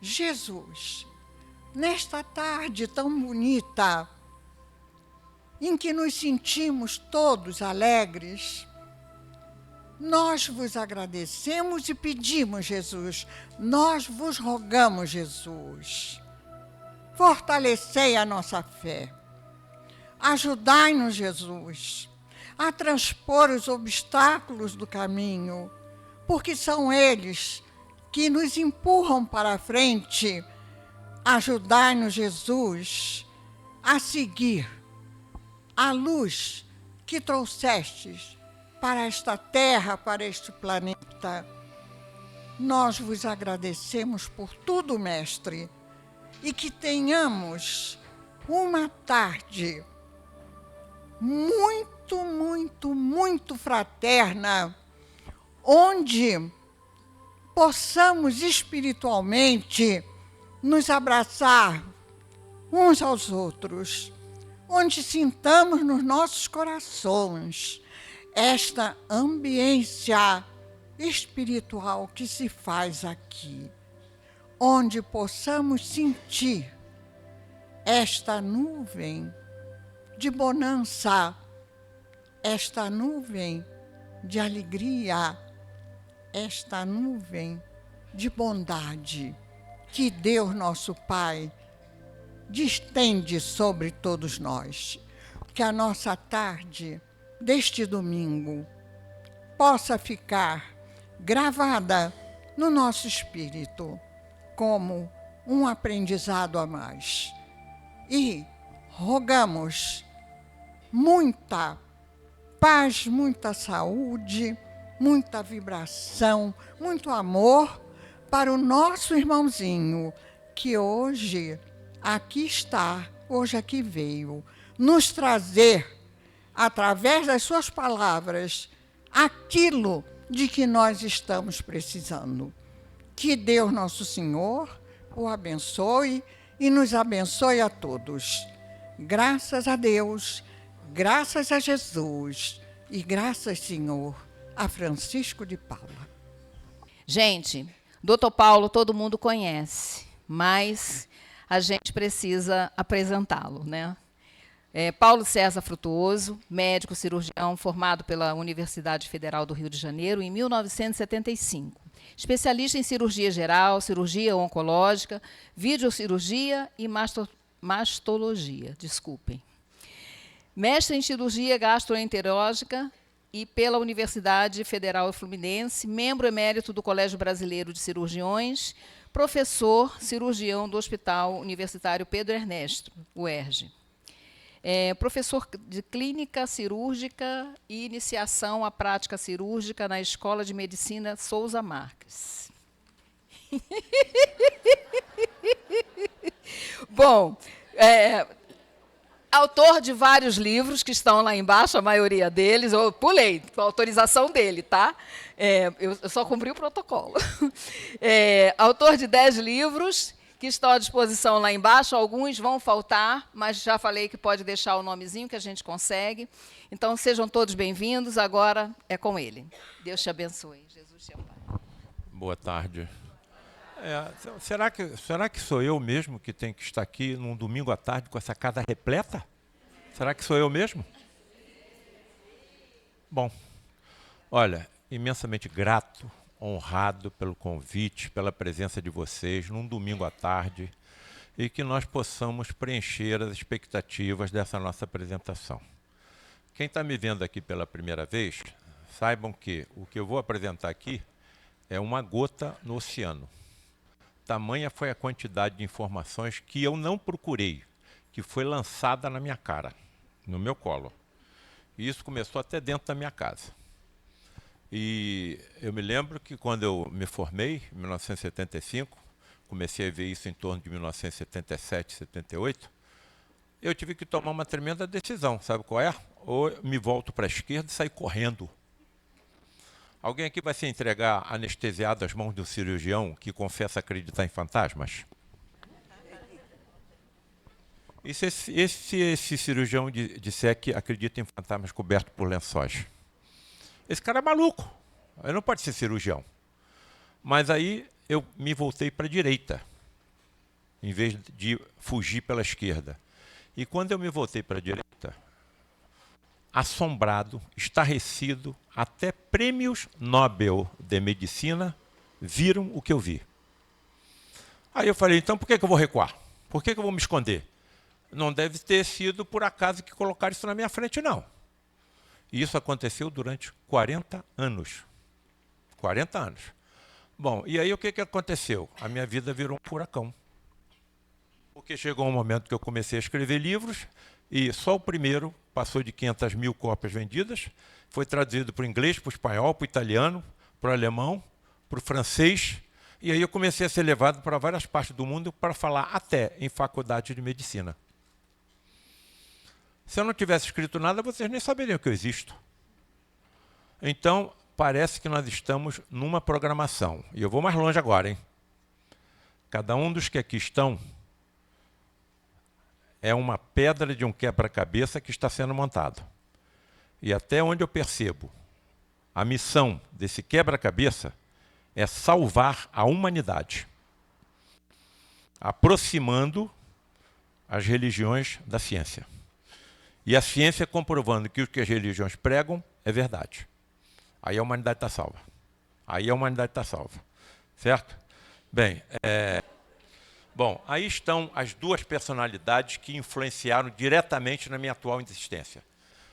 Jesus, nesta tarde tão bonita, em que nos sentimos todos alegres, nós vos agradecemos e pedimos, Jesus, nós vos rogamos, Jesus, fortalecei a nossa fé, ajudai-nos, Jesus, a transpor os obstáculos do caminho, porque são eles que nos empurram para a frente. Ajudai-nos, Jesus, a seguir a luz que trouxestes para esta terra, para este planeta. Nós vos agradecemos por tudo, Mestre, e que tenhamos uma tarde muito, muito, muito fraterna, onde possamos espiritualmente nos abraçar uns aos outros, onde sintamos nos nossos corações esta ambiência espiritual que se faz aqui, onde possamos sentir esta nuvem de bonança, esta nuvem de alegria, esta nuvem de bondade que Deus nosso Pai distende sobre todos nós. Que a nossa tarde deste domingo possa ficar gravada no nosso espírito como um aprendizado a mais. E rogamos muita paz, muita saúde, muita vibração, muito amor para o nosso irmãozinho, que hoje aqui está, hoje aqui veio, nos trazer, através das suas palavras, aquilo de que nós estamos precisando. Que Deus Nosso Senhor o abençoe e nos abençoe a todos. Graças a Deus, graças a Jesus e graças, Senhor, a Francisco de Paula. Gente, Dr. Paulo todo mundo conhece, mas a gente precisa apresentá-lo, né? Paulo César Frutuoso, médico cirurgião formado pela Universidade Federal do Rio de Janeiro em 1975. Especialista em cirurgia geral, cirurgia oncológica, videocirurgia e mastologia. Desculpem. Mestre em cirurgia gastroenterológica e pela Universidade Federal Fluminense, membro emérito do Colégio Brasileiro de Cirurgiões, professor cirurgião do Hospital Universitário Pedro Ernesto, UERJ. Professor de clínica cirúrgica e iniciação à prática cirúrgica na Escola de Medicina Souza Marques. Bom, autor de vários livros que estão lá embaixo, a maioria deles, eu pulei, com a autorização dele, tá? Eu só cumpri o protocolo. Autor de 10 livros, que estão à disposição lá embaixo, alguns vão faltar, mas já falei que pode deixar o nomezinho que a gente consegue. Então, sejam todos bem-vindos, agora é com ele. Deus te abençoe, Jesus te ampare. Boa tarde. Será que sou eu mesmo que tenho que estar aqui num domingo à tarde com essa casa repleta? Será que sou eu mesmo? Bom, olha, imensamente grato, honrado pelo convite, pela presença de vocês num domingo à tarde e que nós possamos preencher as expectativas dessa nossa apresentação. Quem está me vendo aqui pela primeira vez, saibam que o que eu vou apresentar aqui é uma gota no oceano. Tamanha foi a quantidade de informações que eu não procurei, que foi lançada na minha cara, no meu colo. E isso começou até dentro da minha casa. E eu me lembro que quando eu me formei, em 1975, comecei a ver isso em torno de 1977, 78, eu tive que tomar uma tremenda decisão, sabe qual é? Ou eu me volto para a esquerda e saio correndo. Alguém aqui vai se entregar anestesiado às mãos de um cirurgião que confessa acreditar em fantasmas? E se esse cirurgião disser que acredita em fantasmas cobertos por lençóis? Esse cara é maluco, ele não pode ser cirurgião. Mas aí eu me voltei para a direita. em vez de fugir pela esquerda. E quando eu me voltei para a direita, assombrado, estarrecido, até prêmios Nobel de Medicina viram o que eu vi. Aí eu falei, então por que eu vou recuar? Por que eu vou me esconder? Não deve ter sido por acaso que colocaram isso na minha frente, não. E isso aconteceu durante 40 anos. 40 anos. Bom, e aí o que aconteceu? A minha vida virou um furacão. Porque chegou um momento que eu comecei a escrever livros e só o primeiro passou de 500 mil cópias vendidas, foi traduzido para o inglês, para o espanhol, para o italiano, para o alemão, para o francês, e aí eu comecei a ser levado para várias partes do mundo para falar até em faculdade de medicina. Se eu não tivesse escrito nada, vocês nem saberiam que eu existo. Então, parece que nós estamos numa programação. E eu vou mais longe agora, hein? Cada um dos que aqui estão é uma pedra de um quebra-cabeça que está sendo montado. E até onde eu percebo, a missão desse quebra-cabeça é salvar a humanidade, aproximando as religiões da ciência. E a ciência comprovando que o que as religiões pregam é verdade. Aí a humanidade está salva. Aí a humanidade está salva. Certo? Bem, bom, aí estão as duas personalidades que influenciaram diretamente na minha atual existência.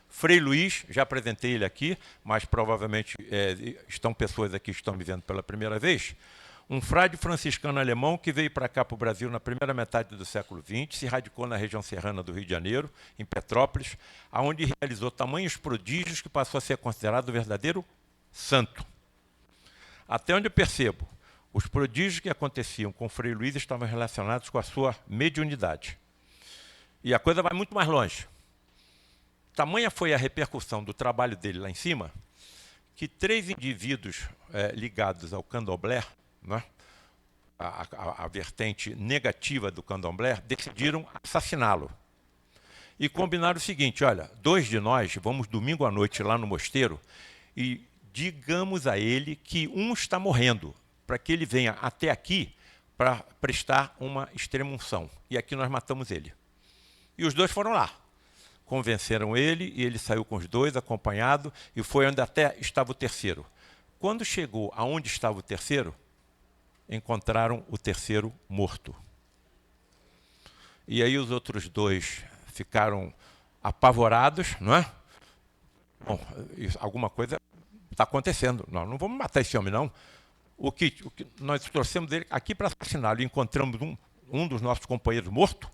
Frei Luís, já apresentei ele aqui, mas provavelmente estão pessoas aqui que estão me vendo pela primeira vez. Um frade franciscano alemão que veio para cá, para o Brasil, na primeira metade do século XX, se radicou na região serrana do Rio de Janeiro, em Petrópolis, onde realizou tamanhos prodígios que passou a ser considerado o verdadeiro santo. Até onde eu percebo, os prodígios que aconteciam com o Frei Luís estavam relacionados com a sua mediunidade. E a coisa vai muito mais longe. Tamanha foi a repercussão do trabalho dele lá em cima, que 3 indivíduos ligados ao candomblé, né, a vertente negativa do candomblé, decidiram assassiná-lo. E combinaram o seguinte, olha, 2 de nós vamos domingo à noite lá no mosteiro e digamos a ele que um está morrendo, para que ele venha até aqui para prestar uma extrema-unção. E aqui nós matamos ele. E os 2 foram lá. Convenceram ele e ele saiu com os 2, acompanhado, e foi onde até estava o terceiro. Quando chegou aonde estava o terceiro, encontraram o terceiro morto. E aí os outros 2 ficaram apavorados, não é? Bom, alguma coisa está acontecendo. Nós não vamos matar esse homem, não. O que nós trouxemos dele aqui para assassiná-lo e encontramos um dos nossos companheiros morto,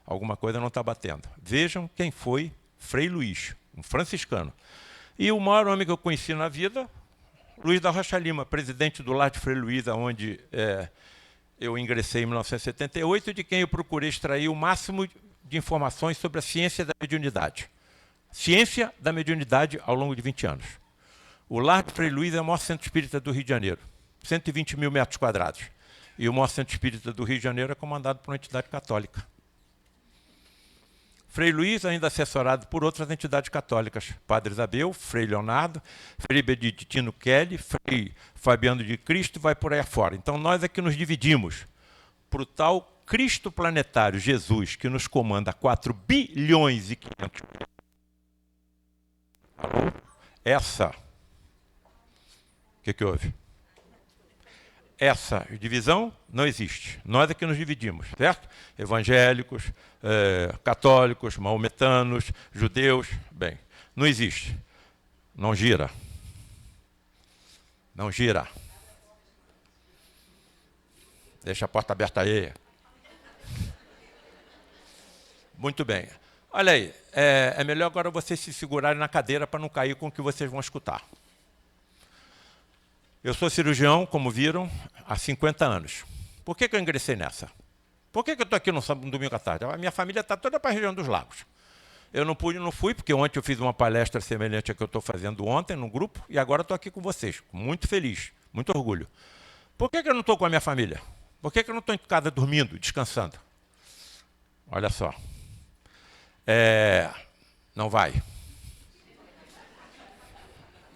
alguma coisa não está batendo. Vejam quem foi Frei Luís, um franciscano. E o maior homem que eu conheci na vida, Luiz da Rocha Lima, presidente do Lar de Frei Luís, onde eu ingressei em 1978, de quem eu procurei extrair o máximo de informações sobre a ciência da mediunidade. Ciência da mediunidade ao longo de 20 anos. O Lar de Frei Luís é o maior centro espírita do Rio de Janeiro, 120 mil metros quadrados. E o maior centro espírita do Rio de Janeiro é comandado por uma entidade católica. Frei Luís, ainda assessorado por outras entidades católicas, Padre Isabel, Frei Leonardo, Frei Beneditino Kelly, Frei Fabiano de Cristo, vai por aí afora. Então nós é que nos dividimos para o tal Cristo planetário, Jesus, que nos comanda 4 bilhões e 500 milhões. Alô? Essa, o que houve? Essa divisão não existe. Nós é que nos dividimos, certo? Evangélicos, católicos, maometanos, judeus. Bem, não existe. Não gira. Não gira. Deixa a porta aberta aí. Muito bem. Olha aí, é melhor agora vocês se segurarem na cadeira para não cair com o que vocês vão escutar. Eu sou cirurgião, como viram, há 50 anos. Por que eu ingressei nessa? Por que eu estou aqui no domingo à tarde? A minha família está toda para a região dos lagos. Eu não fui, porque ontem eu fiz uma palestra semelhante à que eu estou fazendo ontem, no grupo, e agora estou aqui com vocês, muito feliz, muito orgulho. Por que eu não estou com a minha família? Por que eu não estou em casa dormindo, descansando? Olha só. Não vai.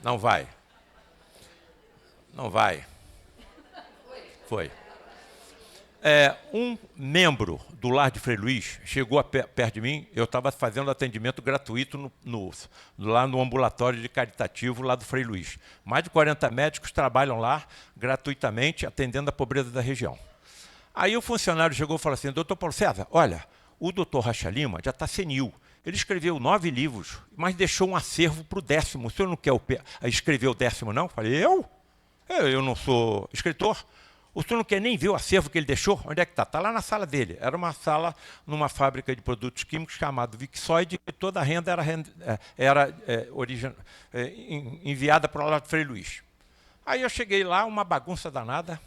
Não vai. Não vai. Foi. Um membro do Lar de Frei Luís chegou perto de mim, eu estava fazendo atendimento gratuito lá no ambulatório de caritativo lá do Frei Luís. Mais de 40 médicos trabalham lá gratuitamente, atendendo a pobreza da região. Aí o funcionário chegou e falou assim, doutor Paulo César, olha, o doutor Rocha Lima já está senil. Ele escreveu 9 livros, mas deixou um acervo para o 10º. O senhor não quer escrever o 10º, não? Eu falei, eu não sou escritor. O senhor não quer nem ver o acervo que ele deixou? Onde é que está? Está lá na sala dele. Era uma sala numa fábrica de produtos químicos chamada Vixoide, e toda a renda era enviada para o Lar de Frei Luís. Aí eu cheguei lá, uma bagunça danada,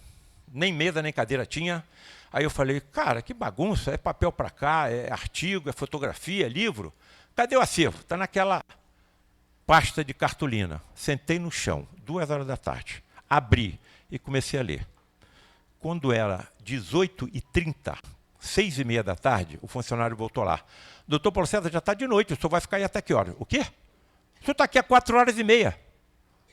nem mesa nem cadeira tinha. Aí eu falei, cara, que bagunça, é papel para cá, é artigo, é fotografia, é livro. Cadê o acervo? Está naquela pasta de cartolina. Sentei no chão, 2 horas da tarde, abri e comecei a ler. Quando era 18h30, 6h30 da tarde, o funcionário voltou lá. Doutor Paulo César, já está de noite, o senhor vai ficar aí até que hora? O quê? O senhor está aqui há 4h30.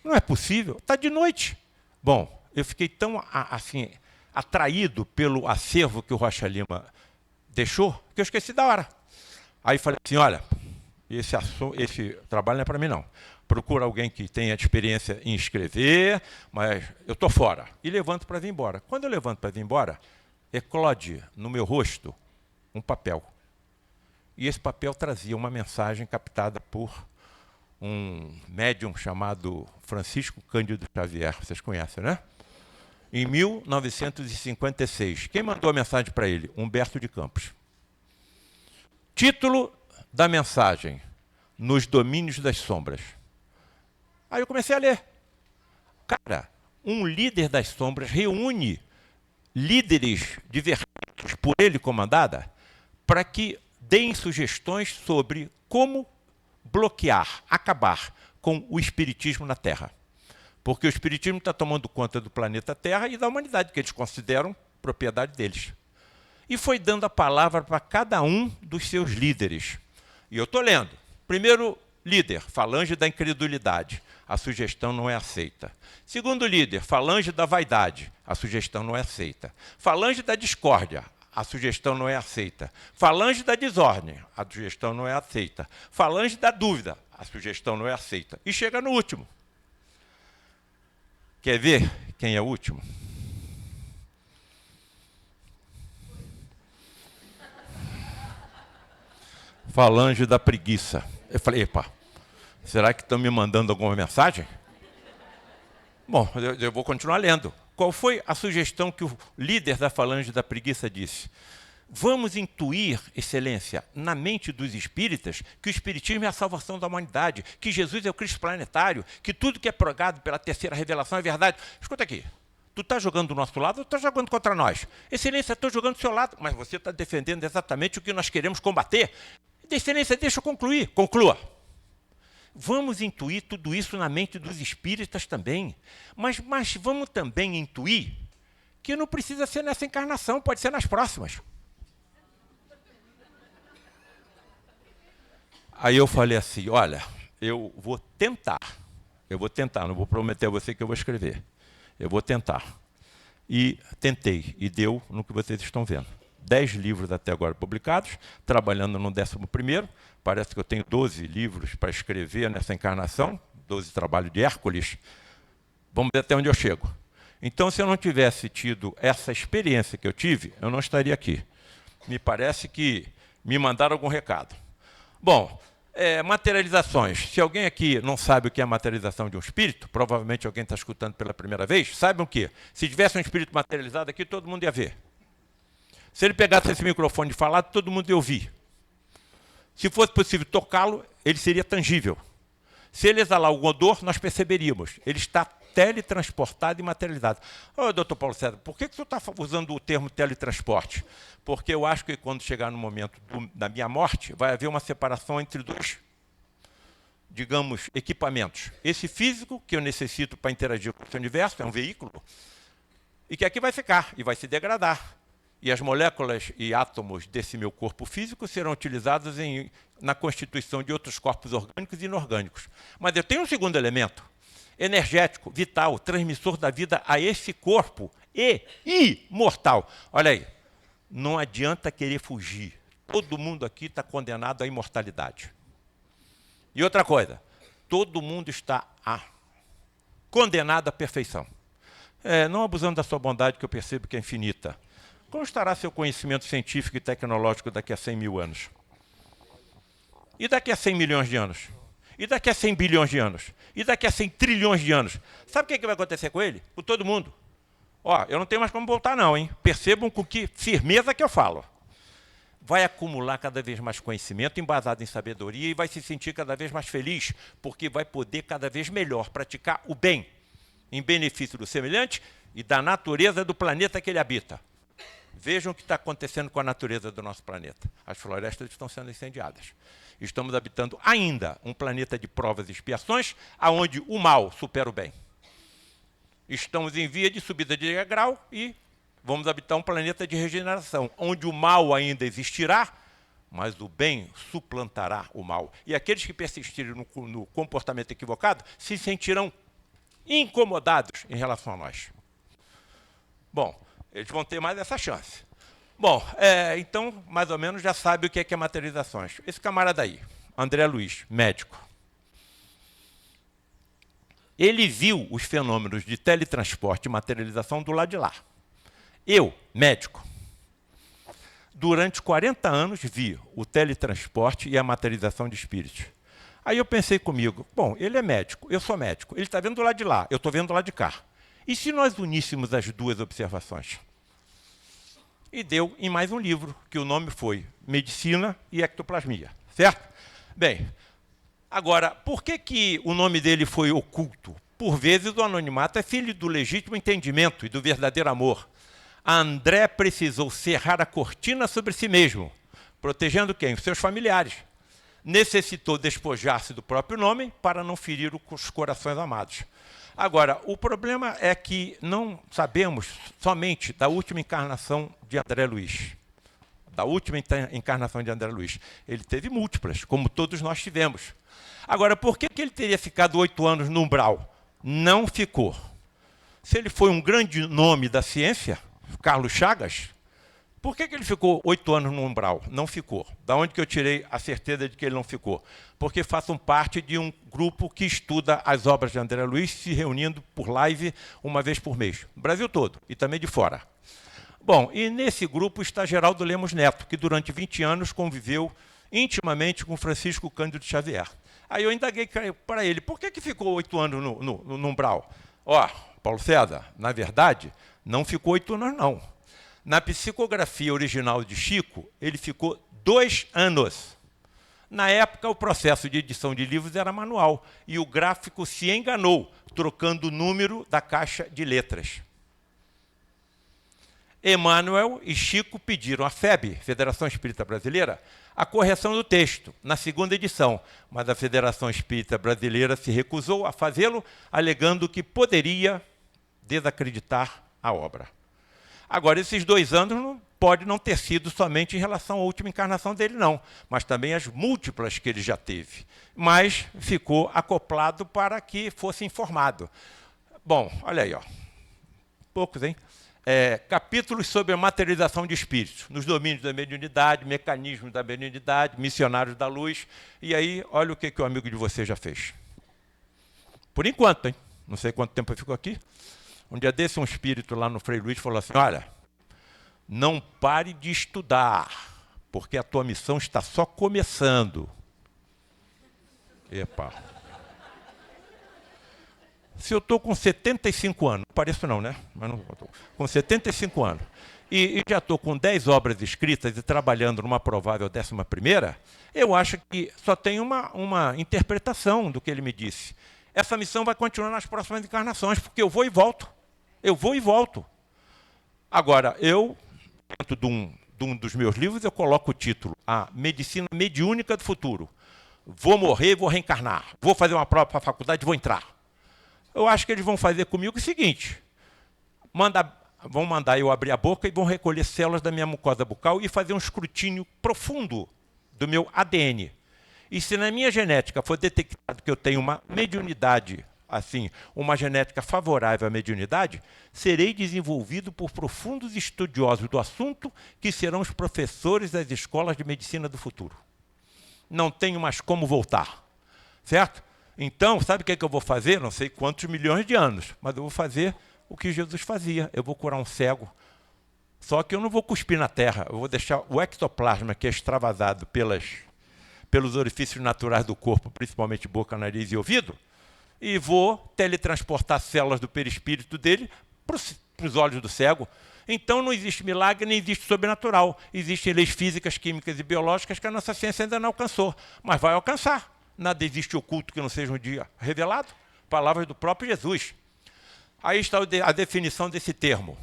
Não é possível, está de noite. Bom, eu fiquei tão assim, atraído pelo acervo que o Rocha Lima deixou, que eu esqueci da hora. Aí falei assim, olha, esse trabalho não é para mim não. Procura alguém que tenha experiência em escrever, mas eu estou fora. E levanto para vir embora. Quando eu levanto para vir embora, eclode no meu rosto um papel. E esse papel trazia uma mensagem captada por um médium chamado Francisco Cândido Xavier. Vocês conhecem, né? Em 1956. Quem mandou a mensagem para ele? Humberto de Campos. Título da mensagem: Nos Domínios das Sombras. Aí eu comecei a ler. Cara, um líder das sombras reúne líderes de vertentes por ele comandada para que deem sugestões sobre como bloquear, acabar com o espiritismo na Terra. Porque o espiritismo está tomando conta do planeta Terra e da humanidade, que eles consideram propriedade deles. E foi dando a palavra para cada um dos seus líderes. E eu estou lendo. Primeiro líder, falange da incredulidade. A sugestão não é aceita. Segundo líder, falange da vaidade. A sugestão não é aceita. Falange da discórdia. A sugestão não é aceita. Falange da desordem. A sugestão não é aceita. Falange da dúvida. A sugestão não é aceita. E chega no último. Quer ver quem é o último? Falange da preguiça. Eu falei, epa, será que estão me mandando alguma mensagem? Bom, eu vou continuar lendo. Qual foi a sugestão que o líder da falange da preguiça disse? Vamos intuir, excelência, na mente dos espíritas, que o espiritismo é a salvação da humanidade, que Jesus é o Cristo planetário, que tudo que é pregado pela terceira revelação é verdade. Escuta aqui, tu está jogando do nosso lado ou está jogando contra nós? Excelência, estou jogando do seu lado, mas você está defendendo exatamente o que nós queremos combater. Excelência, deixa eu concluir. Conclua. Vamos intuir tudo isso na mente dos espíritas também, mas vamos também intuir que não precisa ser nessa encarnação, pode ser nas próximas. Aí eu falei assim, olha, eu vou tentar, não vou prometer a você que eu vou escrever, eu vou tentar. E tentei, e deu no que vocês estão vendo. 10 livros até agora publicados, trabalhando no 11º, parece que eu tenho 12 livros para escrever nessa encarnação, 12 trabalhos de Hércules, vamos ver até onde eu chego. Então, se eu não tivesse tido essa experiência que eu tive, eu não estaria aqui. Me parece que me mandaram algum recado. Bom, materializações. Se alguém aqui não sabe o que é a materialização de um espírito, provavelmente alguém está escutando pela primeira vez, saibam que, se tivesse um espírito materializado aqui, todo mundo ia ver. Se ele pegasse esse microfone e falar, todo mundo ia ouvir. Se fosse possível tocá-lo, ele seria tangível. Se ele exalar algum odor, nós perceberíamos. Ele está teletransportado e materializado. Ô, doutor Paulo César, por que o senhor está usando o termo teletransporte? Porque eu acho que quando chegar no momento da minha morte, vai haver uma separação entre dois, digamos, equipamentos. Esse físico, que eu necessito para interagir com esse universo, é um veículo, e que aqui vai ficar, e vai se degradar. E as moléculas e átomos desse meu corpo físico serão utilizados na constituição de outros corpos orgânicos e inorgânicos. Mas eu tenho um segundo elemento, energético, vital, transmissor da vida a esse corpo e imortal. Olha aí, não adianta querer fugir. Todo mundo aqui está condenado à imortalidade. E outra coisa, todo mundo está condenado à perfeição. Não abusando da sua bondade, que eu percebo que é infinita. Como estará seu conhecimento científico e tecnológico daqui a 100 mil anos? E daqui a 100 milhões de anos? E daqui a 100 bilhões de anos? E daqui a 100 trilhões de anos? Sabe o que vai acontecer com ele? Com todo mundo. Ó, eu não tenho mais como voltar não, hein? Percebam com que firmeza que eu falo. Vai acumular cada vez mais conhecimento embasado em sabedoria e vai se sentir cada vez mais feliz, porque vai poder cada vez melhor praticar o bem, em benefício do semelhante e da natureza do planeta que ele habita. Vejam o que está acontecendo com a natureza do nosso planeta. As florestas estão sendo incendiadas. Estamos habitando ainda um planeta de provas e expiações, onde o mal supera o bem. Estamos em via de subida de degrau e vamos habitar um planeta de regeneração, onde o mal ainda existirá, mas o bem suplantará o mal. E aqueles que persistirem no comportamento equivocado se sentirão incomodados em relação a nós. Bom, eles vão ter mais essa chance. Bom, então, mais ou menos, já sabe o que é materializações. Esse camarada aí, André Luiz, médico. Ele viu os fenômenos de teletransporte e materialização do lado de lá. Eu, médico, durante 40 anos vi o teletransporte e a materialização de espíritos. Aí eu pensei comigo, bom, ele é médico, eu sou médico, ele está vendo do lado de lá, eu estou vendo do lado de cá. E se nós uníssemos as duas observações? E deu em mais um livro, que o nome foi Medicina e Ectoplasmia, certo? Bem, agora, por que o nome dele foi oculto? Por vezes o anonimato é filho do legítimo entendimento e do verdadeiro amor. André precisou cerrar a cortina sobre si mesmo, protegendo quem? Os seus familiares. Necessitou despojar-se do próprio nome para não ferir os corações amados. Agora, o problema é que não sabemos somente da última encarnação de André Luiz. Da última encarnação de André Luiz. Ele teve múltiplas, como todos nós tivemos. Agora, por que ele teria ficado 8 anos no umbral? Não ficou. Se ele foi um grande nome da ciência, Carlos Chagas, por que ele ficou 8 anos no umbral? Não ficou. Da onde que eu tirei a certeza de que ele não ficou? Porque faço parte de um grupo que estuda as obras de André Luiz, se reunindo por live uma vez por mês. No Brasil todo e também de fora. Bom, e nesse grupo está Geraldo Lemos Neto, que durante 20 anos conviveu intimamente com Francisco Cândido Xavier. Aí eu indaguei para ele, por que ficou 8 anos no umbral? Ó, Paulo César, na verdade, não ficou 8 anos, não. Na psicografia original de Chico, ele ficou 2 anos. Na época, o processo de edição de livros era manual, e o gráfico se enganou, trocando o número da caixa de letras. Emmanuel e Chico pediram à FEB, Federação Espírita Brasileira, a correção do texto, na segunda edição, mas a Federação Espírita Brasileira se recusou a fazê-lo, alegando que poderia desacreditar a obra. Agora, esses 2 anos pode não ter sido somente em relação à última encarnação dele, não, mas também as múltiplas que ele já teve. Mas ficou acoplado para que fosse informado. Bom, olha aí, ó. Poucos, hein? Capítulos sobre a materialização de espíritos, nos domínios da mediunidade, mecanismos da mediunidade, missionários da luz. E aí, olha o que o amigo de você já fez. Por enquanto, hein? Não sei quanto tempo eu fico aqui. Um dia desse, um espírito lá no Frei Luiz falou assim, olha, não pare de estudar, porque a tua missão está só começando. Epa. Se eu estou com 75 anos, não pareço não, né? Mas não, com 75 anos, e já estou com 10 obras escritas e trabalhando numa provável 11ª, eu acho que só tem uma interpretação do que ele me disse. Essa missão vai continuar nas próximas encarnações, porque eu vou e volto. Eu vou e volto. Agora, dentro de um dos meus livros, eu coloco o título, A Medicina Mediúnica do Futuro. Vou morrer, vou reencarnar. Vou fazer uma prova para a faculdade, vou entrar. Eu acho que eles vão fazer comigo o seguinte, vão mandar eu abrir a boca e vão recolher células da minha mucosa bucal e fazer um escrutínio profundo do meu ADN. E se na minha genética for detectado que eu tenho uma mediunidade assim, uma genética favorável à mediunidade, serei desenvolvido por profundos estudiosos do assunto que serão os professores das escolas de medicina do futuro. Não tenho mais como voltar, certo? Então, sabe o que é que eu vou fazer? Não sei quantos milhões de anos, mas eu vou fazer o que Jesus fazia. Eu vou curar um cego. Só que eu não vou cuspir na terra, eu vou deixar o ectoplasma, que é extravasado pelos orifícios naturais do corpo, principalmente boca, nariz e ouvido, e vou teletransportar células do perispírito dele para os olhos do cego. Então não existe milagre, nem existe sobrenatural. Existem leis físicas, químicas e biológicas que a nossa ciência ainda não alcançou, mas vai alcançar. Nada existe oculto que não seja um dia revelado. Palavras do próprio Jesus. Aí está a definição desse termo.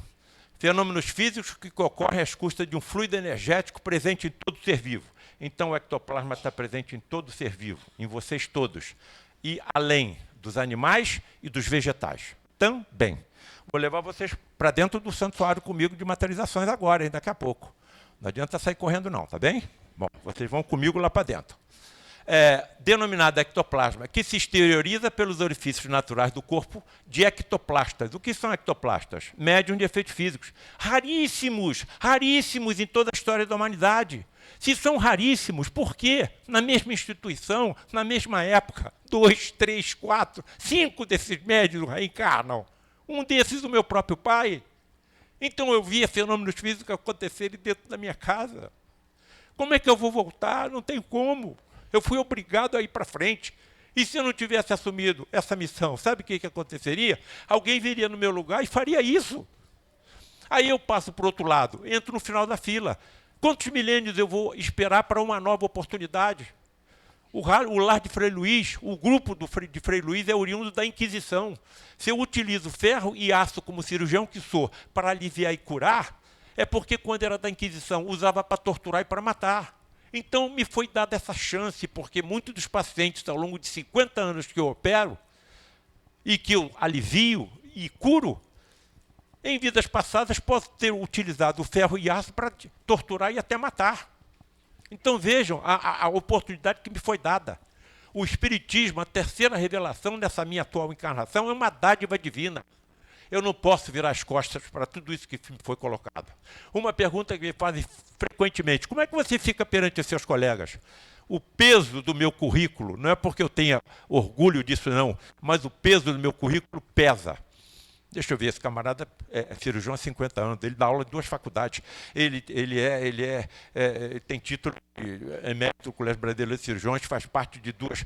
Fenômenos físicos que ocorrem às custas de um fluido energético presente em todo ser vivo. Então o ectoplasma está presente em todo ser vivo, em vocês todos. E além dos animais e dos vegetais. Também. Vou levar vocês para dentro do santuário comigo de materializações agora, hein, daqui a pouco. Não adianta sair correndo não, tá bem? Bom, vocês vão comigo lá para dentro. Denominado ectoplasma, que se exterioriza pelos orifícios naturais do corpo de ectoplastas. O que são ectoplastas? Médium de efeitos físicos. Raríssimos, raríssimos em toda a história da humanidade. Se são raríssimos, por quê? Na mesma instituição, na mesma época, 2, 3, 4, 5 desses médiums reencarnam. Um desses, o meu próprio pai. Então eu via fenômenos físicos acontecerem dentro da minha casa. Como é que eu vou voltar? Não tem como. Eu fui obrigado a ir para frente. E se eu não tivesse assumido essa missão, sabe o que aconteceria? Alguém viria no meu lugar e faria isso. Aí eu passo para o outro lado, entro no final da fila. Quantos milênios eu vou esperar para uma nova oportunidade? O lar de Frei Luís, o grupo de Frei Luís é oriundo da Inquisição. Se eu utilizo ferro e aço como cirurgião que sou para aliviar e curar, é porque quando era da Inquisição usava para torturar e para matar. Então me foi dada essa chance, porque muitos dos pacientes ao longo de 50 anos que eu opero e que eu alivio e curo, em vidas passadas posso ter utilizado o ferro e aço para torturar e até matar. Então vejam a oportunidade que me foi dada. O Espiritismo, a terceira revelação dessa minha atual encarnação, é uma dádiva divina. Eu não posso virar as costas para tudo isso que me foi colocado. Uma pergunta que me fazem frequentemente: como é que você fica perante os seus colegas? O peso do meu currículo, não é porque eu tenha orgulho disso não, mas o peso do meu currículo pesa. Deixa eu ver, esse camarada é cirurgião há 50 anos, ele dá aula em 2 faculdades, ele tem título de emérito do Colégio Brasileiro de Cirurgiões, faz parte de 2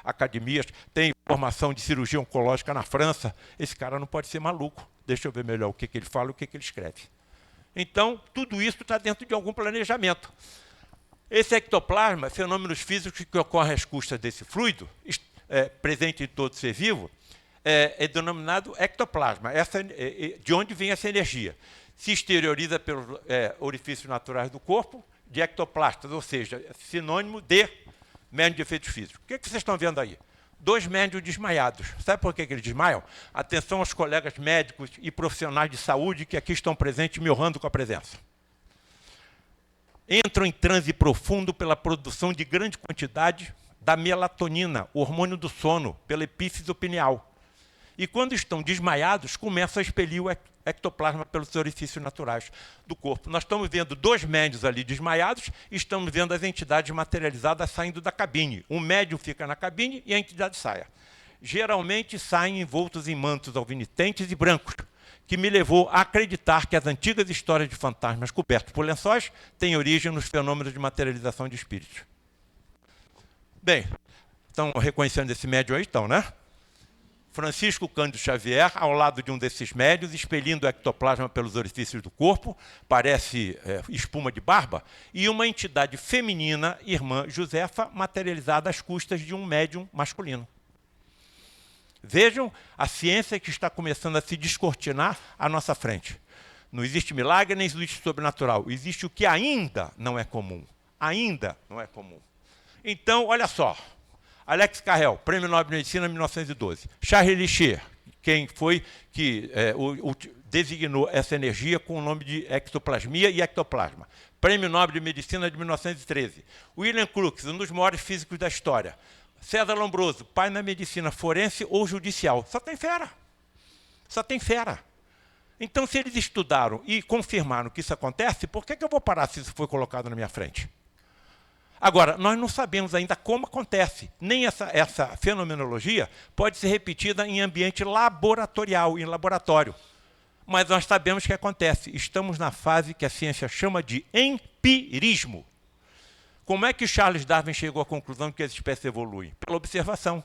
academias, tem formação de cirurgia oncológica na França. Esse cara não pode ser maluco. Deixa eu ver melhor o que ele fala e o que ele escreve. Então, tudo isso está dentro de algum planejamento. Esse ectoplasma, fenômenos físicos que ocorrem às custas desse fluido, presente em todo ser vivo, é denominado ectoplasma. De onde vem essa energia? Se exterioriza pelos orifícios naturais do corpo de ectoplastas, ou seja, sinônimo de médium de efeitos físicos. O que vocês estão vendo aí? 2 médiums desmaiados. Sabe por que eles desmaiam? Atenção aos colegas médicos e profissionais de saúde que aqui estão presentes, me honrando com a presença. Entram em transe profundo pela produção de grande quantidade da melatonina, o hormônio do sono, pela epífise pineal. E quando estão desmaiados, começam a expelir o ectoplasma pelos orifícios naturais do corpo. Nós estamos vendo 2 médiuns ali desmaiados e estamos vendo as entidades materializadas saindo da cabine. Um médium fica na cabine e a entidade sai. Geralmente saem envoltos em mantos alvinitentes e brancos, que me levou a acreditar que as antigas histórias de fantasmas cobertos por lençóis têm origem nos fenômenos de materialização de espíritos. Bem, estão reconhecendo esse médium aí? Estão, né? Francisco Cândido Xavier, ao lado de um desses médiuns, expelindo o ectoplasma pelos orifícios do corpo, parece espuma de barba, e uma entidade feminina, irmã Josefa, materializada às custas de um médium masculino. Vejam a ciência que está começando a se descortinar à nossa frente. Não existe milagre, nem existe sobrenatural. Existe o que ainda não é comum. Ainda não é comum. Então, olha só. Alex Carrel, Prêmio Nobel de Medicina, 1912. Charles Richer, quem foi que designou essa energia com o nome de ectoplasmia e ectoplasma. Prêmio Nobel de Medicina de 1913. William Crookes, um dos maiores físicos da história. César Lombroso, pai na medicina forense ou judicial. Só tem fera. Só tem fera. Então, se eles estudaram e confirmaram que isso acontece, por que eu vou parar se isso foi colocado na minha frente? Agora, nós não sabemos ainda como acontece. Nem essa fenomenologia pode ser repetida em ambiente laboratorial, em laboratório. Mas nós sabemos que acontece. Estamos na fase que a ciência chama de empirismo. Como é que Charles Darwin chegou à conclusão que as espécies evoluem? Pela observação.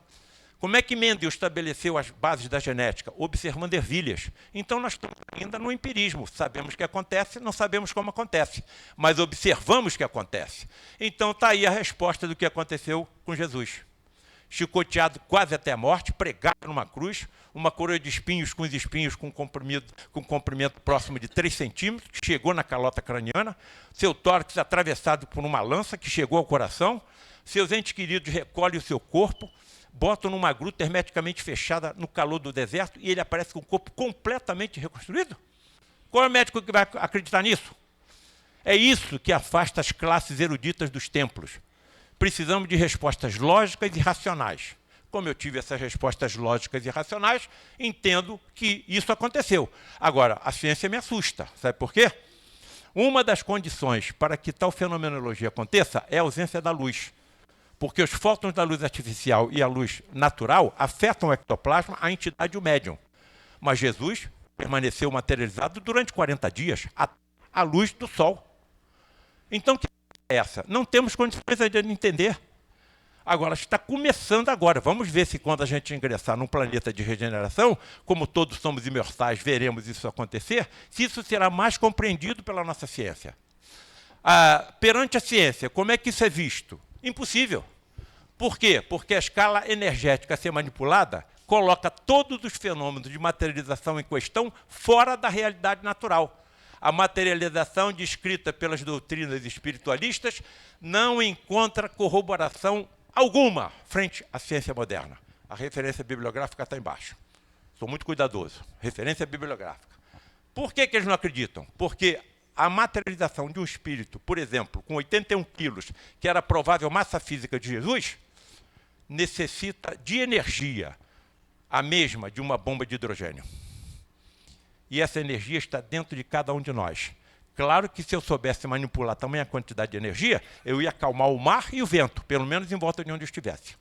Como é que Mendel estabeleceu as bases da genética? Observando ervilhas. Então, nós estamos ainda no empirismo. Sabemos que acontece, não sabemos como acontece, mas observamos que acontece. Então, está aí a resposta do que aconteceu com Jesus. Chicoteado quase até a morte, pregado numa cruz, uma coroa de espinhos com os espinhos com comprimento próximo de 3 centímetros, que chegou na calota craniana, seu tórax atravessado por uma lança que chegou ao coração, seus entes queridos recolhem o seu corpo, botam numa gruta hermeticamente fechada no calor do deserto e ele aparece com o corpo completamente reconstruído? Qual é o médico que vai acreditar nisso? É isso que afasta as classes eruditas dos templos. Precisamos de respostas lógicas e racionais. Como eu tive essas respostas lógicas e racionais, entendo que isso aconteceu. Agora, a ciência me assusta. Sabe por quê? Uma das condições para que tal fenomenologia aconteça é a ausência da luz. Porque os fótons da luz artificial e a luz natural afetam o ectoplasma, a entidade e o médium. Mas Jesus permaneceu materializado durante 40 dias, à luz do sol. Então, que é essa? Não temos condições ainda de entender. Agora, está começando agora. Vamos ver se quando a gente ingressar num planeta de regeneração, como todos somos imortais, veremos isso acontecer, se isso será mais compreendido pela nossa ciência. Perante a ciência, como é que isso é visto? Impossível. Por quê? Porque a escala energética a ser manipulada coloca todos os fenômenos de materialização em questão fora da realidade natural. A materialização descrita pelas doutrinas espiritualistas não encontra corroboração alguma frente à ciência moderna. A referência bibliográfica está embaixo. Sou muito cuidadoso. Referência bibliográfica. Por que eles não acreditam? Porque a materialização de um espírito, por exemplo, com 81 quilos, que era a provável massa física de Jesus, necessita de energia, a mesma de uma bomba de hidrogênio. E essa energia está dentro de cada um de nós. Claro que se eu soubesse manipular tamanha quantidade de energia, eu ia acalmar o mar e o vento, pelo menos em volta de onde eu estivesse.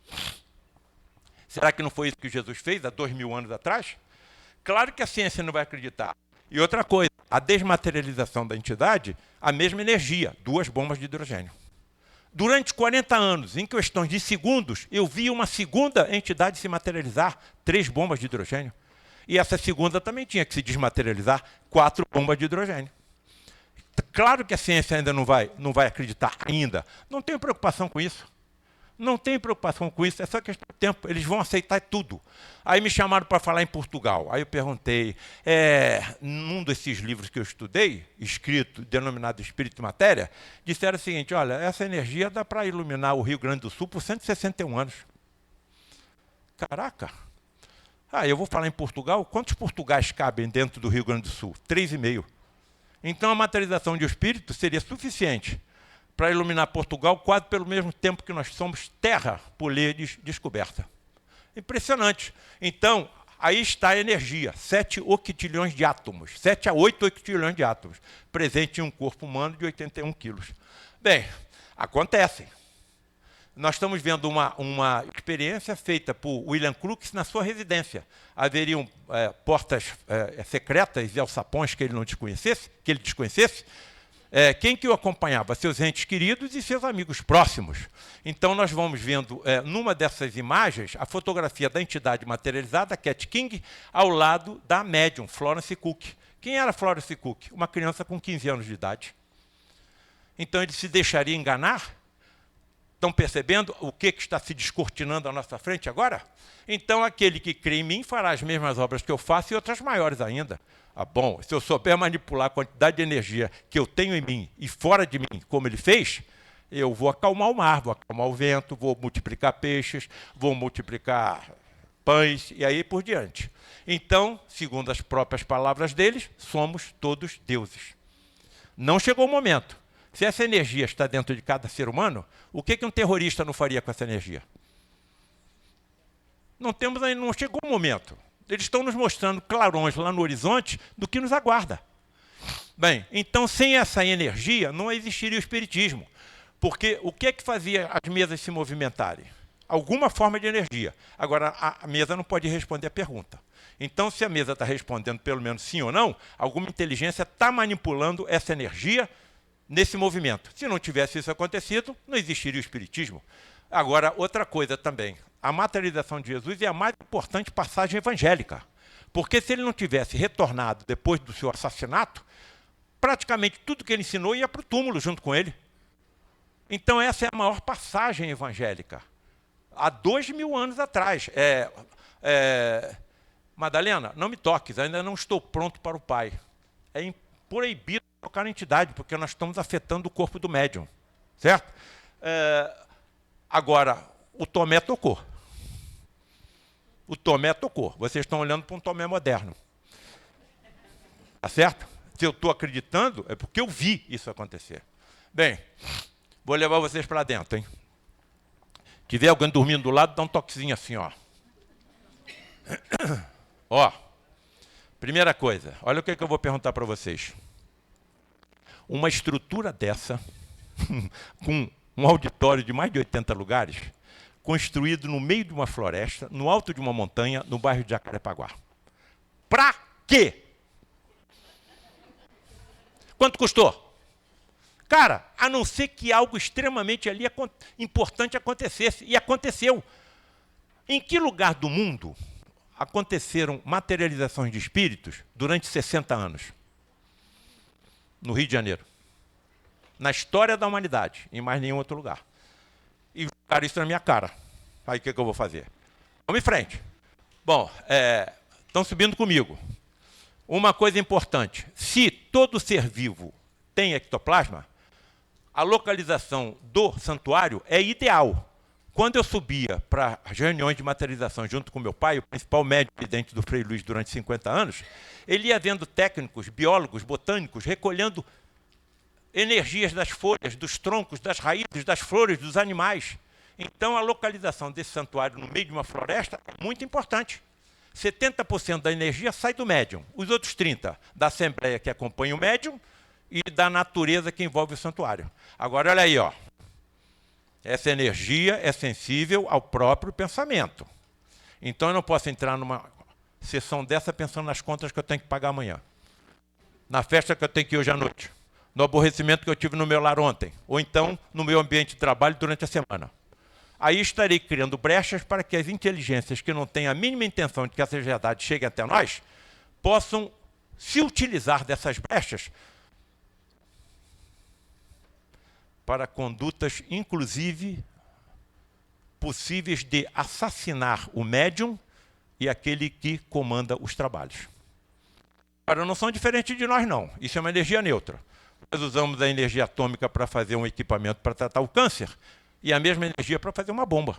Será que não foi isso que Jesus fez há 2000 anos atrás? Claro que a ciência não vai acreditar. E outra coisa, a desmaterialização da entidade, a mesma energia, 2 bombas de hidrogênio. Durante 40 anos, em questões de segundos, eu vi uma segunda entidade se materializar, 3 bombas de hidrogênio. E essa segunda também tinha que se desmaterializar, 4 bombas de hidrogênio. Claro que a ciência ainda não vai acreditar ainda. Não tenho preocupação com isso. Não tenho preocupação com isso, é só questão de tempo. Eles vão aceitar tudo. Aí me chamaram para falar em Portugal. Aí eu perguntei, num desses livros que eu estudei, escrito, denominado Espírito e Matéria, disseram o seguinte, olha, essa energia dá para iluminar o Rio Grande do Sul por 161 anos. Caraca! Eu vou falar em Portugal, quantos Portugais cabem dentro do Rio Grande do Sul? 3,5. Então a materialização de um espírito seria suficiente para iluminar Portugal quase pelo mesmo tempo que nós somos terra por lei descoberta. Impressionante. Então, aí está a energia, 7 octilhões de átomos, 7 a 8 octilhões de átomos, presente em um corpo humano de 81 quilos. Bem, acontecem. Nós estamos vendo uma experiência feita por William Crookes na sua residência. Haveriam portas secretas e alçapões que ele desconhecesse. Quem que o acompanhava? Seus entes queridos e seus amigos próximos. Então, nós vamos vendo, numa dessas imagens, a fotografia da entidade materializada, Cat King, ao lado da médium, Florence Cook. Quem era Florence Cook? Uma criança com 15 anos de idade. Então, ele se deixaria enganar? Estão percebendo o que está se descortinando à nossa frente agora? Então, aquele que crê em mim fará as mesmas obras que eu faço e outras maiores ainda. Bom, se eu souber manipular a quantidade de energia que eu tenho em mim e fora de mim, como ele fez, eu vou acalmar o mar, vou acalmar o vento, vou multiplicar peixes, vou multiplicar pães e aí por diante. Então, segundo as próprias palavras deles, somos todos deuses. Não chegou o momento. Se essa energia está dentro de cada ser humano, o que um terrorista não faria com essa energia? Não temos ainda, não chegou o momento. Eles estão nos mostrando clarões lá no horizonte do que nos aguarda. Bem, então sem essa energia não existiria o espiritismo. Porque o que é que fazia as mesas se movimentarem? Alguma forma de energia. Agora, a mesa não pode responder a pergunta. Então, se a mesa está respondendo pelo menos sim ou não, alguma inteligência está manipulando essa energia nesse movimento. Se não tivesse isso acontecido, não existiria o espiritismo. Agora, outra coisa também. A materialização de Jesus é a mais importante passagem evangélica. Porque se ele não tivesse retornado depois do seu assassinato, praticamente tudo que ele ensinou ia para o túmulo junto com ele. Então, essa é a maior passagem evangélica. Há 2000 anos atrás. Madalena, não me toques, ainda não estou pronto para o Pai. É proibido tocar na entidade, porque nós estamos afetando o corpo do médium. Certo? Agora, o Tomé tocou. O Tomé tocou. Vocês estão olhando para um Tomé moderno. Tá certo? Se eu estou acreditando, é porque eu vi isso acontecer. Bem, vou levar vocês para dentro, hein? Tiver alguém dormindo do lado, dá um toquezinho assim, ó. Ó, primeira coisa, olha o que eu vou perguntar para vocês. Uma estrutura dessa, com um auditório de mais de 80 lugares, construído no meio de uma floresta, no alto de uma montanha, no bairro de Jacarepaguá. Pra quê? Quanto custou? Cara, a não ser que algo extremamente ali importante acontecesse. E aconteceu. Em que lugar do mundo aconteceram materializações de espíritos durante 60 anos? No Rio de Janeiro. Na história da humanidade, em mais nenhum outro lugar. E jogaram isso na minha cara. Aí o que eu vou fazer? Vamos em frente. Bom, estão subindo comigo. Uma coisa importante. Se todo ser vivo tem ectoplasma, a localização do santuário é ideal. Quando eu subia para as reuniões de materialização junto com meu pai, o principal médium vidente do Frei Luiz durante 50 anos, ele ia vendo técnicos, biólogos, botânicos, recolhendo energias das folhas, dos troncos, das raízes, das flores, dos animais. Então, a localização desse santuário no meio de uma floresta é muito importante. 70% da energia sai do médium, os outros 30% da assembleia que acompanha o médium e da natureza que envolve o santuário. Agora, olha aí, ó. Essa energia é sensível ao próprio pensamento. Então, eu não posso entrar numa sessão dessa pensando nas contas que eu tenho que pagar amanhã, na festa que eu tenho que ir hoje à noite, no aborrecimento que eu tive no meu lar ontem, ou então no meu ambiente de trabalho durante a semana. Aí estarei criando brechas para que as inteligências que não têm a mínima intenção de que essa verdade chegue até nós, possam se utilizar dessas brechas para condutas, inclusive, possíveis de assassinar o médium e aquele que comanda os trabalhos. Agora, não são diferentes de nós, não. Isso é uma energia neutra. Nós usamos a energia atômica para fazer um equipamento para tratar o câncer e a mesma energia para fazer uma bomba.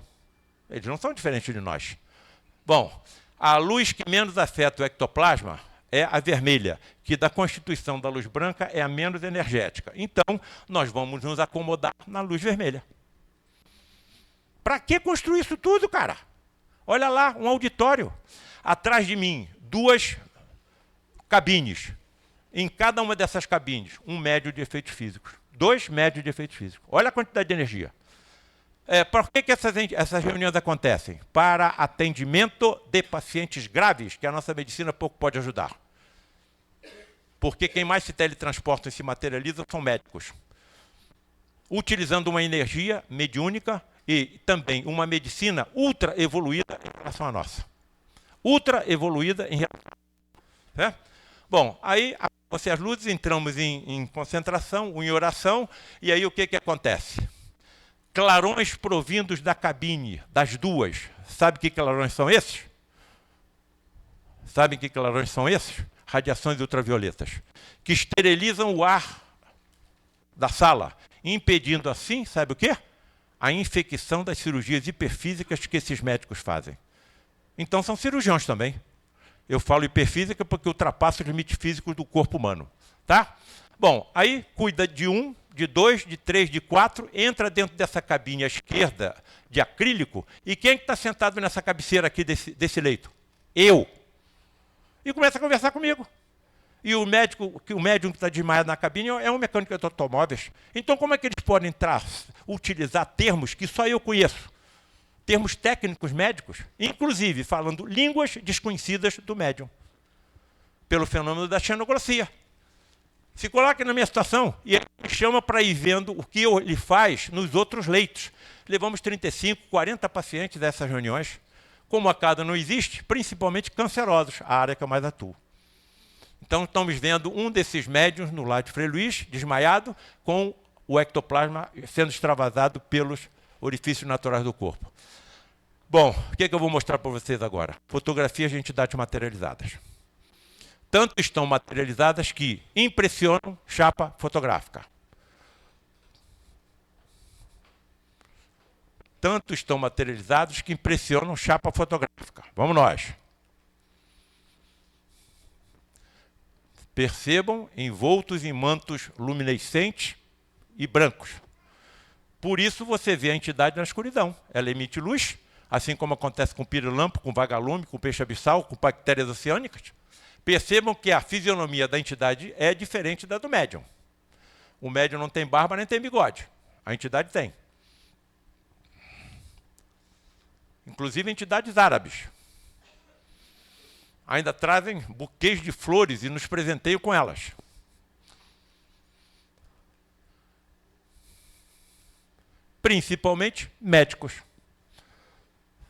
Eles não são diferentes de nós. Bom, a luz que menos afeta o ectoplasma é a vermelha, que da constituição da luz branca é a menos energética. Então, nós vamos nos acomodar na luz vermelha. Para que construir isso tudo, cara? Olha lá, um auditório. Atrás de mim, 2 cabines. Em cada uma dessas cabines, um médio de efeitos físicos. 2 médios de efeitos físicos. Olha a quantidade de energia. Por que essas reuniões acontecem? Para atendimento de pacientes graves, que a nossa medicina pouco pode ajudar. Porque quem mais se teletransporta e se materializa são médicos. Utilizando uma energia mediúnica e também uma medicina ultra evoluída em relação à nossa. Ultra evoluída em relação. Bom, aí apagam-se as luzes, entramos em concentração, em oração, e aí o que acontece? Clarões provindos da cabine, das 2. Sabe que clarões são esses? Sabem que clarões são esses? Radiações ultravioletas, que esterilizam o ar da sala, impedindo assim, sabe o quê? A infecção das cirurgias hiperfísicas que esses médicos fazem. Então são cirurgiões também. Eu falo hiperfísica porque ultrapassa os limites físicos do corpo humano. Tá? Bom, aí cuida de um, de 2, de 3, de 4, entra dentro dessa cabine à esquerda de acrílico, e quem está sentado nessa cabeceira aqui desse leito? Eu. E começa a conversar comigo. E o médium que está desmaiado na cabine é um mecânico de automóveis. Então, como é que eles podem utilizar termos que só eu conheço? Termos técnicos médicos, inclusive falando línguas desconhecidas do médium, pelo fenômeno da xenografia. Se coloque na minha situação e ele me chama para ir vendo o que ele faz nos outros leitos. Levamos 35, 40 pacientes dessas reuniões. Como a casa não existe, principalmente cancerosos, a área que eu mais atuo. Então, estamos vendo um desses médiuns no lar de Frei Luís, desmaiado, com o ectoplasma sendo extravasado pelos orifícios naturais do corpo. Bom, o que eu vou mostrar para vocês agora? Fotografias de entidades materializadas. Tanto estão materializadas que impressionam chapa fotográfica. Tanto estão materializados que impressionam chapa fotográfica. Vamos nós. Percebam envoltos em mantos luminescentes e brancos. Por isso você vê a entidade na escuridão. Ela emite luz, assim como acontece com pirilampo, com vagalume, com peixe abissal, com bactérias oceânicas. Percebam que a fisionomia da entidade é diferente da do médium. O médium não tem barba nem tem bigode. A entidade tem. Inclusive entidades árabes. Ainda trazem buquês de flores e nos presenteiam com elas. Principalmente médicos.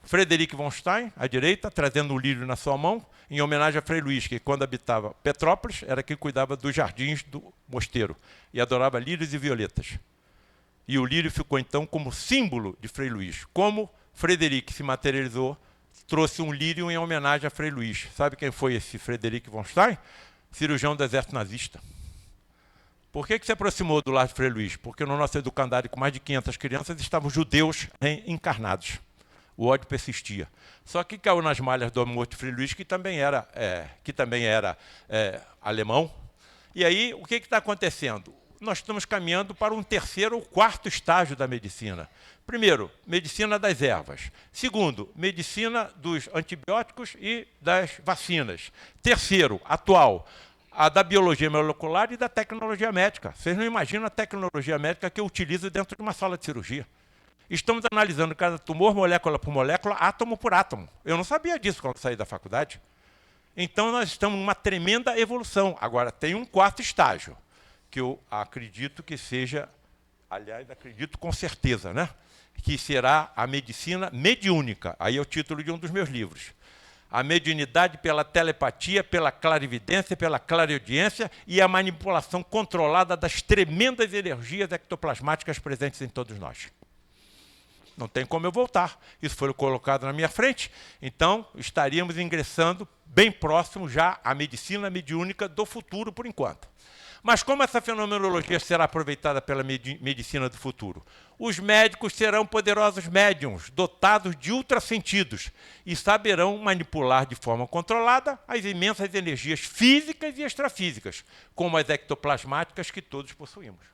Frederic von Stein, à direita, trazendo um lírio na sua mão, em homenagem a Frei Luís, que quando habitava Petrópolis, era quem cuidava dos jardins do mosteiro, e adorava lírios e violetas. E o lírio ficou então como símbolo de Frei Luís. Como Frederic se materializou, trouxe um lírio em homenagem a Frei Luís. Sabe quem foi esse Frederic von Stein? Cirurgião do exército nazista. Por que se aproximou do lar de Frei Luís? Porque no nosso educandário, com mais de 500 crianças, estavam judeus encarnados. O ódio persistia. Só que caiu nas malhas do amor de Frei Luís, que também era alemão. E aí, o que está acontecendo? Nós estamos caminhando para um terceiro ou quarto estágio da medicina. Primeiro, medicina das ervas. Segundo, medicina dos antibióticos e das vacinas. Terceiro, atual, a da biologia molecular e da tecnologia médica. Vocês não imaginam a tecnologia médica que eu utilizo dentro de uma sala de cirurgia. Estamos analisando cada tumor, molécula por molécula, átomo por átomo. Eu não sabia disso quando saí da faculdade. Então, nós estamos numa tremenda evolução. Agora, tem um quarto estágio, que eu acredito que seja, aliás, acredito com certeza, né? Que será a medicina mediúnica. Aí é o título de um dos meus livros. A mediunidade pela telepatia, pela clarividência, pela clareaudiência e a manipulação controlada das tremendas energias ectoplasmáticas presentes em todos nós. Não tem como eu voltar. Isso foi colocado na minha frente. Então, estaríamos ingressando bem próximo já à medicina mediúnica do futuro, por enquanto. Mas como essa fenomenologia será aproveitada pela medicina do futuro? Os médicos serão poderosos médiums, dotados de ultrassentidos, e saberão manipular de forma controlada as imensas energias físicas e extrafísicas, como as ectoplasmáticas que todos possuímos.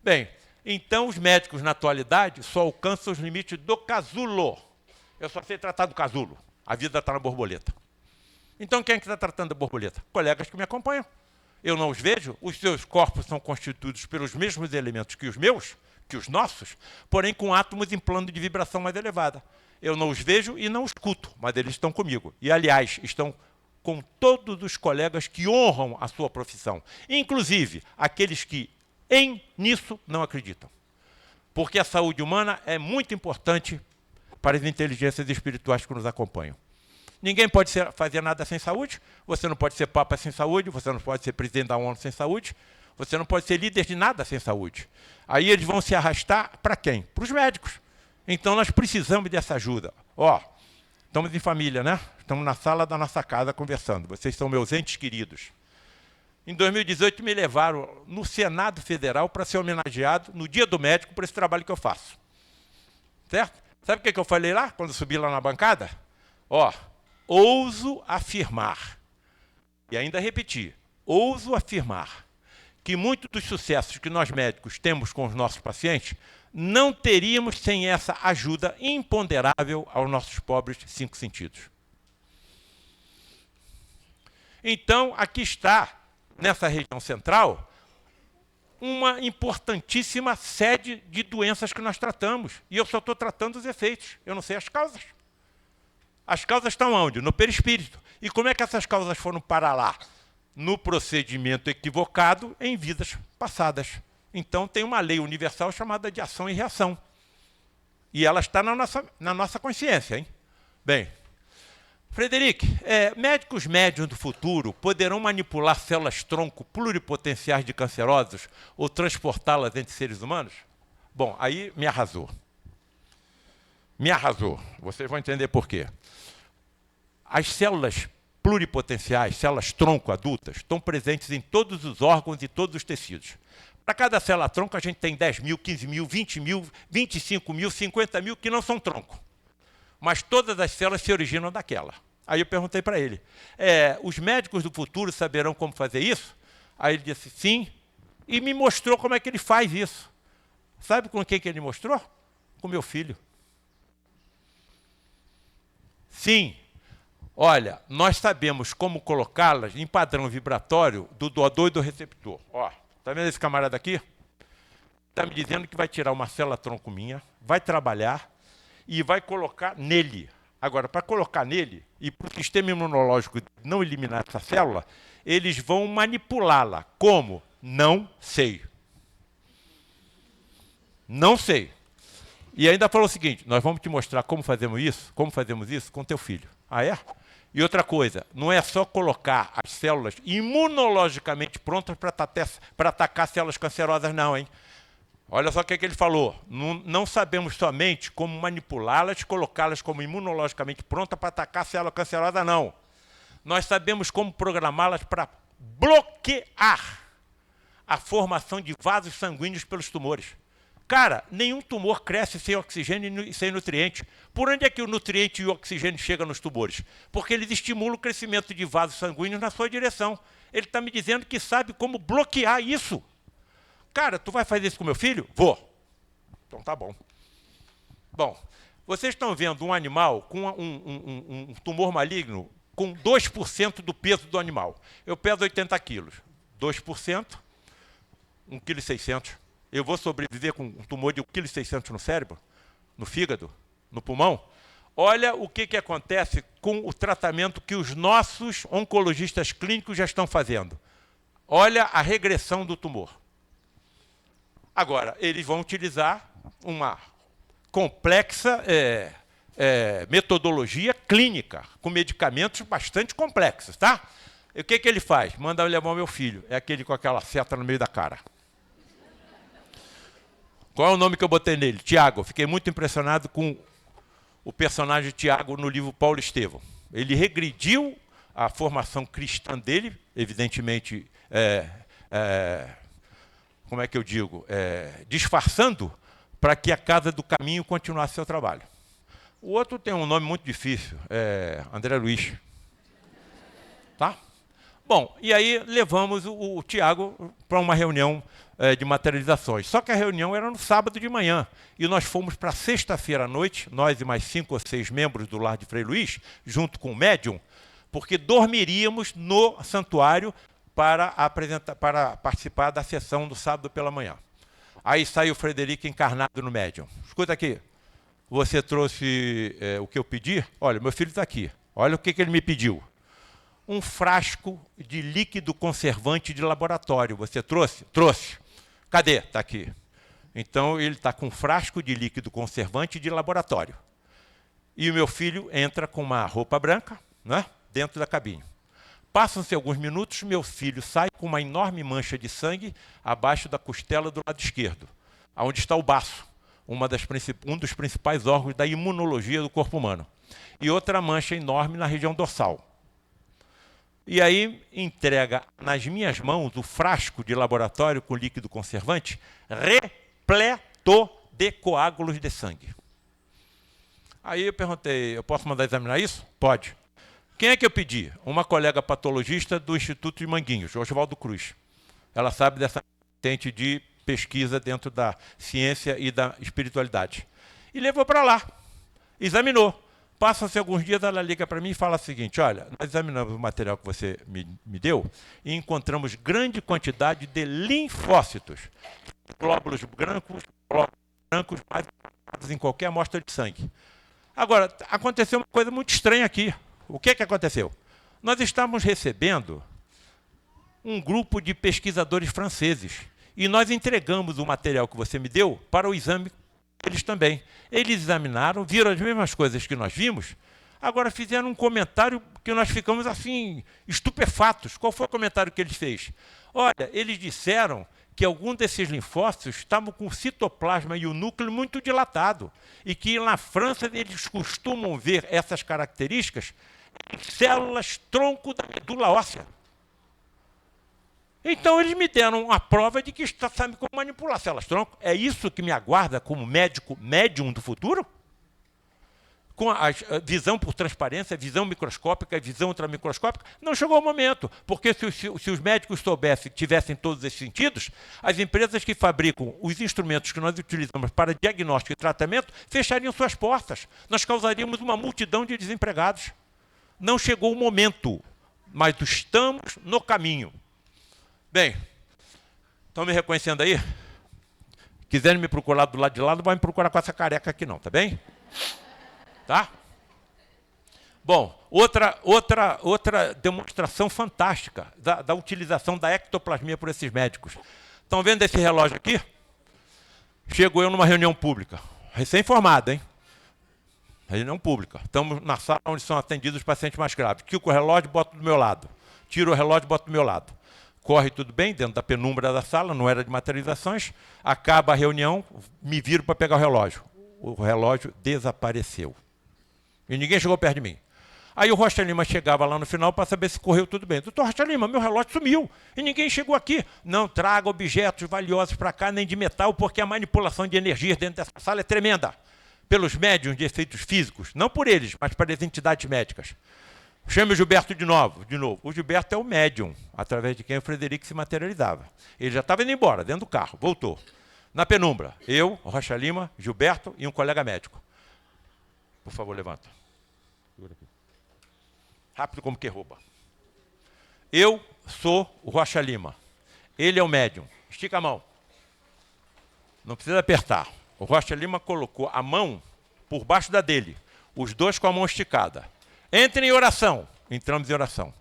Bem, então os médicos na atualidade só alcançam os limites do casulo. Eu só sei tratar do casulo. A vida está na borboleta. Então quem é que está tratando da borboleta? Colegas que me acompanham. Eu não os vejo, os seus corpos são constituídos pelos mesmos elementos que os meus, que os nossos, porém com átomos em plano de vibração mais elevada. Eu não os vejo e não os escuto, mas eles estão comigo. E, aliás, estão com todos os colegas que honram a sua profissão, inclusive aqueles que nisso não acreditam. Porque a saúde humana é muito importante para as inteligências espirituais que nos acompanham. Ninguém pode fazer nada sem saúde, você não pode ser papa sem saúde, você não pode ser presidente da ONU sem saúde, você não pode ser líder de nada sem saúde. Aí eles vão se arrastar para quem? Para os médicos. Então nós precisamos dessa ajuda. Ó, estamos em família, né? Estamos na sala da nossa casa conversando. Vocês são meus entes queridos. Em 2018 me levaram no Senado Federal para ser homenageado no Dia do Médico por esse trabalho que eu faço. Certo? Sabe o que eu falei lá, quando subi lá na bancada? Ó, ouso afirmar, e ainda repetir, ouso afirmar, que muitos dos sucessos que nós médicos temos com os nossos pacientes não teríamos sem essa ajuda imponderável aos nossos pobres 5 sentidos. Então, aqui está, nessa região central, uma importantíssima sede de doenças que nós tratamos. E eu só estou tratando os efeitos, eu não sei as causas. As causas estão onde? No perispírito. E como é que essas causas foram parar lá? No procedimento equivocado em vidas passadas. Então tem uma lei universal chamada de ação e reação. E ela está na nossa consciência, hein? Bem, Frederic, médicos médiuns do futuro poderão manipular células-tronco pluripotenciais de cancerosos ou transportá-las entre seres humanos? Bom, aí me arrasou. Me arrasou. Vocês vão entender por quê. As células pluripotenciais, células-tronco adultas, estão presentes em todos os órgãos e todos os tecidos. Para cada célula-tronco, a gente tem 10 mil, 15 mil, 20 mil, 25 mil, 50 mil que não são tronco. Mas todas as células se originam daquela. Aí eu perguntei para ele, os médicos do futuro saberão como fazer isso? Aí ele disse, sim, e me mostrou como é que ele faz isso. Sabe com quem que ele mostrou? Com meu filho. Sim, olha, nós sabemos como colocá-las em padrão vibratório do doador e do receptor. Ó, tá vendo esse camarada aqui? Está me dizendo que vai tirar uma célula-tronco minha, vai trabalhar e vai colocar nele. Agora, para colocar nele, e para o sistema imunológico não eliminar essa célula, eles vão manipulá-la. Como? Não sei. Não sei. E ainda falou o seguinte, nós vamos te mostrar como fazemos isso com teu filho. Ah, é? E outra coisa, não é só colocar as células imunologicamente prontas para atacar células cancerosas, não, hein? Olha só o que ele falou. Não sabemos somente como manipulá-las, colocá-las como imunologicamente prontas para atacar a célula cancerosa, não. Nós sabemos como programá-las para bloquear a formação de vasos sanguíneos pelos tumores. Cara, nenhum tumor cresce sem oxigênio e sem nutriente. Por onde é que o nutriente e o oxigênio chegam nos tumores? Porque eles estimulam o crescimento de vasos sanguíneos na sua direção. Ele está me dizendo que sabe como bloquear isso. Cara, tu vai fazer isso com meu filho? Vou. Então tá bom. Bom, vocês estão vendo um animal com um tumor maligno com 2% do peso do animal. Eu peso 80 quilos. 2%, 1,6 kg. Eu vou sobreviver com um tumor de 1,6 kg no cérebro, no fígado, no pulmão? Olha o que acontece com o tratamento que os nossos oncologistas clínicos já estão fazendo. Olha a regressão do tumor. Agora, eles vão utilizar uma complexa metodologia clínica, com medicamentos bastante complexos, tá? E o que ele faz? Manda eu levar o meu filho. É aquele com aquela seta no meio da cara. Qual é o nome que eu botei nele? Tiago. Fiquei muito impressionado com o personagem Tiago no livro Paulo Estevão. Ele regrediu a formação cristã dele, evidentemente, como é que eu digo? Disfarçando para que a Casa do Caminho continuasse seu trabalho. O outro tem um nome muito difícil, André Luiz. Tá? Bom, e aí levamos o Tiago para uma reunião de materializações. Só que a reunião era no sábado de manhã. E nós fomos para sexta-feira à noite, nós e mais 5 ou 6 membros do Lar de Frei Luís, junto com o médium, porque dormiríamos no santuário para participar da sessão do sábado pela manhã. Aí sai o Frederic encarnado no médium. Escuta aqui, você trouxe o que eu pedi? Olha, meu filho está aqui. Olha o que ele me pediu. Um frasco de líquido conservante de laboratório. Você trouxe? Trouxe. Cadê? Está aqui. Então, ele está com um frasco de líquido conservante de laboratório. E o meu filho entra com uma roupa branca, né, dentro da cabine. Passam-se alguns minutos, meu filho sai com uma enorme mancha de sangue abaixo da costela do lado esquerdo, onde está o baço, um dos principais órgãos da imunologia do corpo humano. E outra mancha enorme na região dorsal. E aí entrega nas minhas mãos o frasco de laboratório com líquido conservante repleto de coágulos de sangue. Aí eu perguntei, eu posso mandar examinar isso? Pode. Quem é que eu pedi? Uma colega patologista do Instituto de Manguinhos, Oswaldo Cruz. ela sabe dessa vertente de pesquisa dentro da ciência e da espiritualidade. E levou para lá, examinou. Passam-se alguns dias, ela liga para mim e fala o seguinte: olha, nós examinamos o material que você me deu e encontramos grande quantidade de linfócitos, glóbulos brancos mais em qualquer amostra de sangue. Agora, aconteceu uma coisa muito estranha aqui. O que aconteceu? Nós estávamos recebendo um grupo de pesquisadores franceses e nós entregamos o material que você me deu para o exame deles também. Eles examinaram, viram as mesmas coisas que nós vimos, agora fizeram um comentário que nós ficamos assim, estupefatos. Qual foi o comentário que eles fez? Olha, eles disseram que algum desses linfócitos estavam com o citoplasma e o núcleo muito dilatado e que na França eles costumam ver essas características em células tronco da medula óssea. Então eles me deram a prova de que sabe como manipular células tronco. É isso que me aguarda como médico médium do futuro? Com a visão por transparência, visão microscópica, visão ultramicroscópica, não chegou o momento, porque se os médicos soubessem, tivessem todos esses sentidos, as empresas que fabricam os instrumentos que nós utilizamos para diagnóstico e tratamento fechariam suas portas. Nós causaríamos uma multidão de desempregados. Não chegou o momento, mas estamos no caminho. Bem, estão me reconhecendo aí? Quiserem me procurar do lado de lá, não vai me procurar com essa careca aqui não, tá bem? Tá? Bom, outra demonstração fantástica da utilização da ectoplasmia por esses médicos. Estão vendo esse relógio aqui? Chego eu numa reunião pública, recém-formada, hein? Reunião pública. Estamos na sala onde são atendidos os pacientes mais graves. Tiro o relógio, boto do meu lado. Tiro o relógio, boto do meu lado. Corre tudo bem, dentro da penumbra da sala, não era de materializações. Acaba a reunião, me viro para pegar o relógio. O relógio desapareceu. E ninguém chegou perto de mim. Aí o Rocha Lima chegava lá no final para saber se correu tudo bem. Doutor Rocha Lima, meu relógio sumiu. E ninguém chegou aqui. Não traga objetos valiosos para cá, nem de metal, porque a manipulação de energia dentro dessa sala é tremenda. Pelos médiuns de efeitos físicos. Não por eles, mas para as entidades médicas. Chame o Gilberto de novo. O Gilberto é o médium, através de quem o Frederico se materializava. Ele já estava indo embora, dentro do carro, voltou. Na penumbra, eu, Rocha Lima, Gilberto e um colega médico. Por favor, levanta. Segura aqui. Rápido como que rouba. Eu sou o Rocha Lima. Ele é o médium. Estica a mão. Não precisa apertar. O Rocha Lima colocou a mão por baixo da dele. Os dois com a mão esticada. Entrem em oração. Entramos em oração.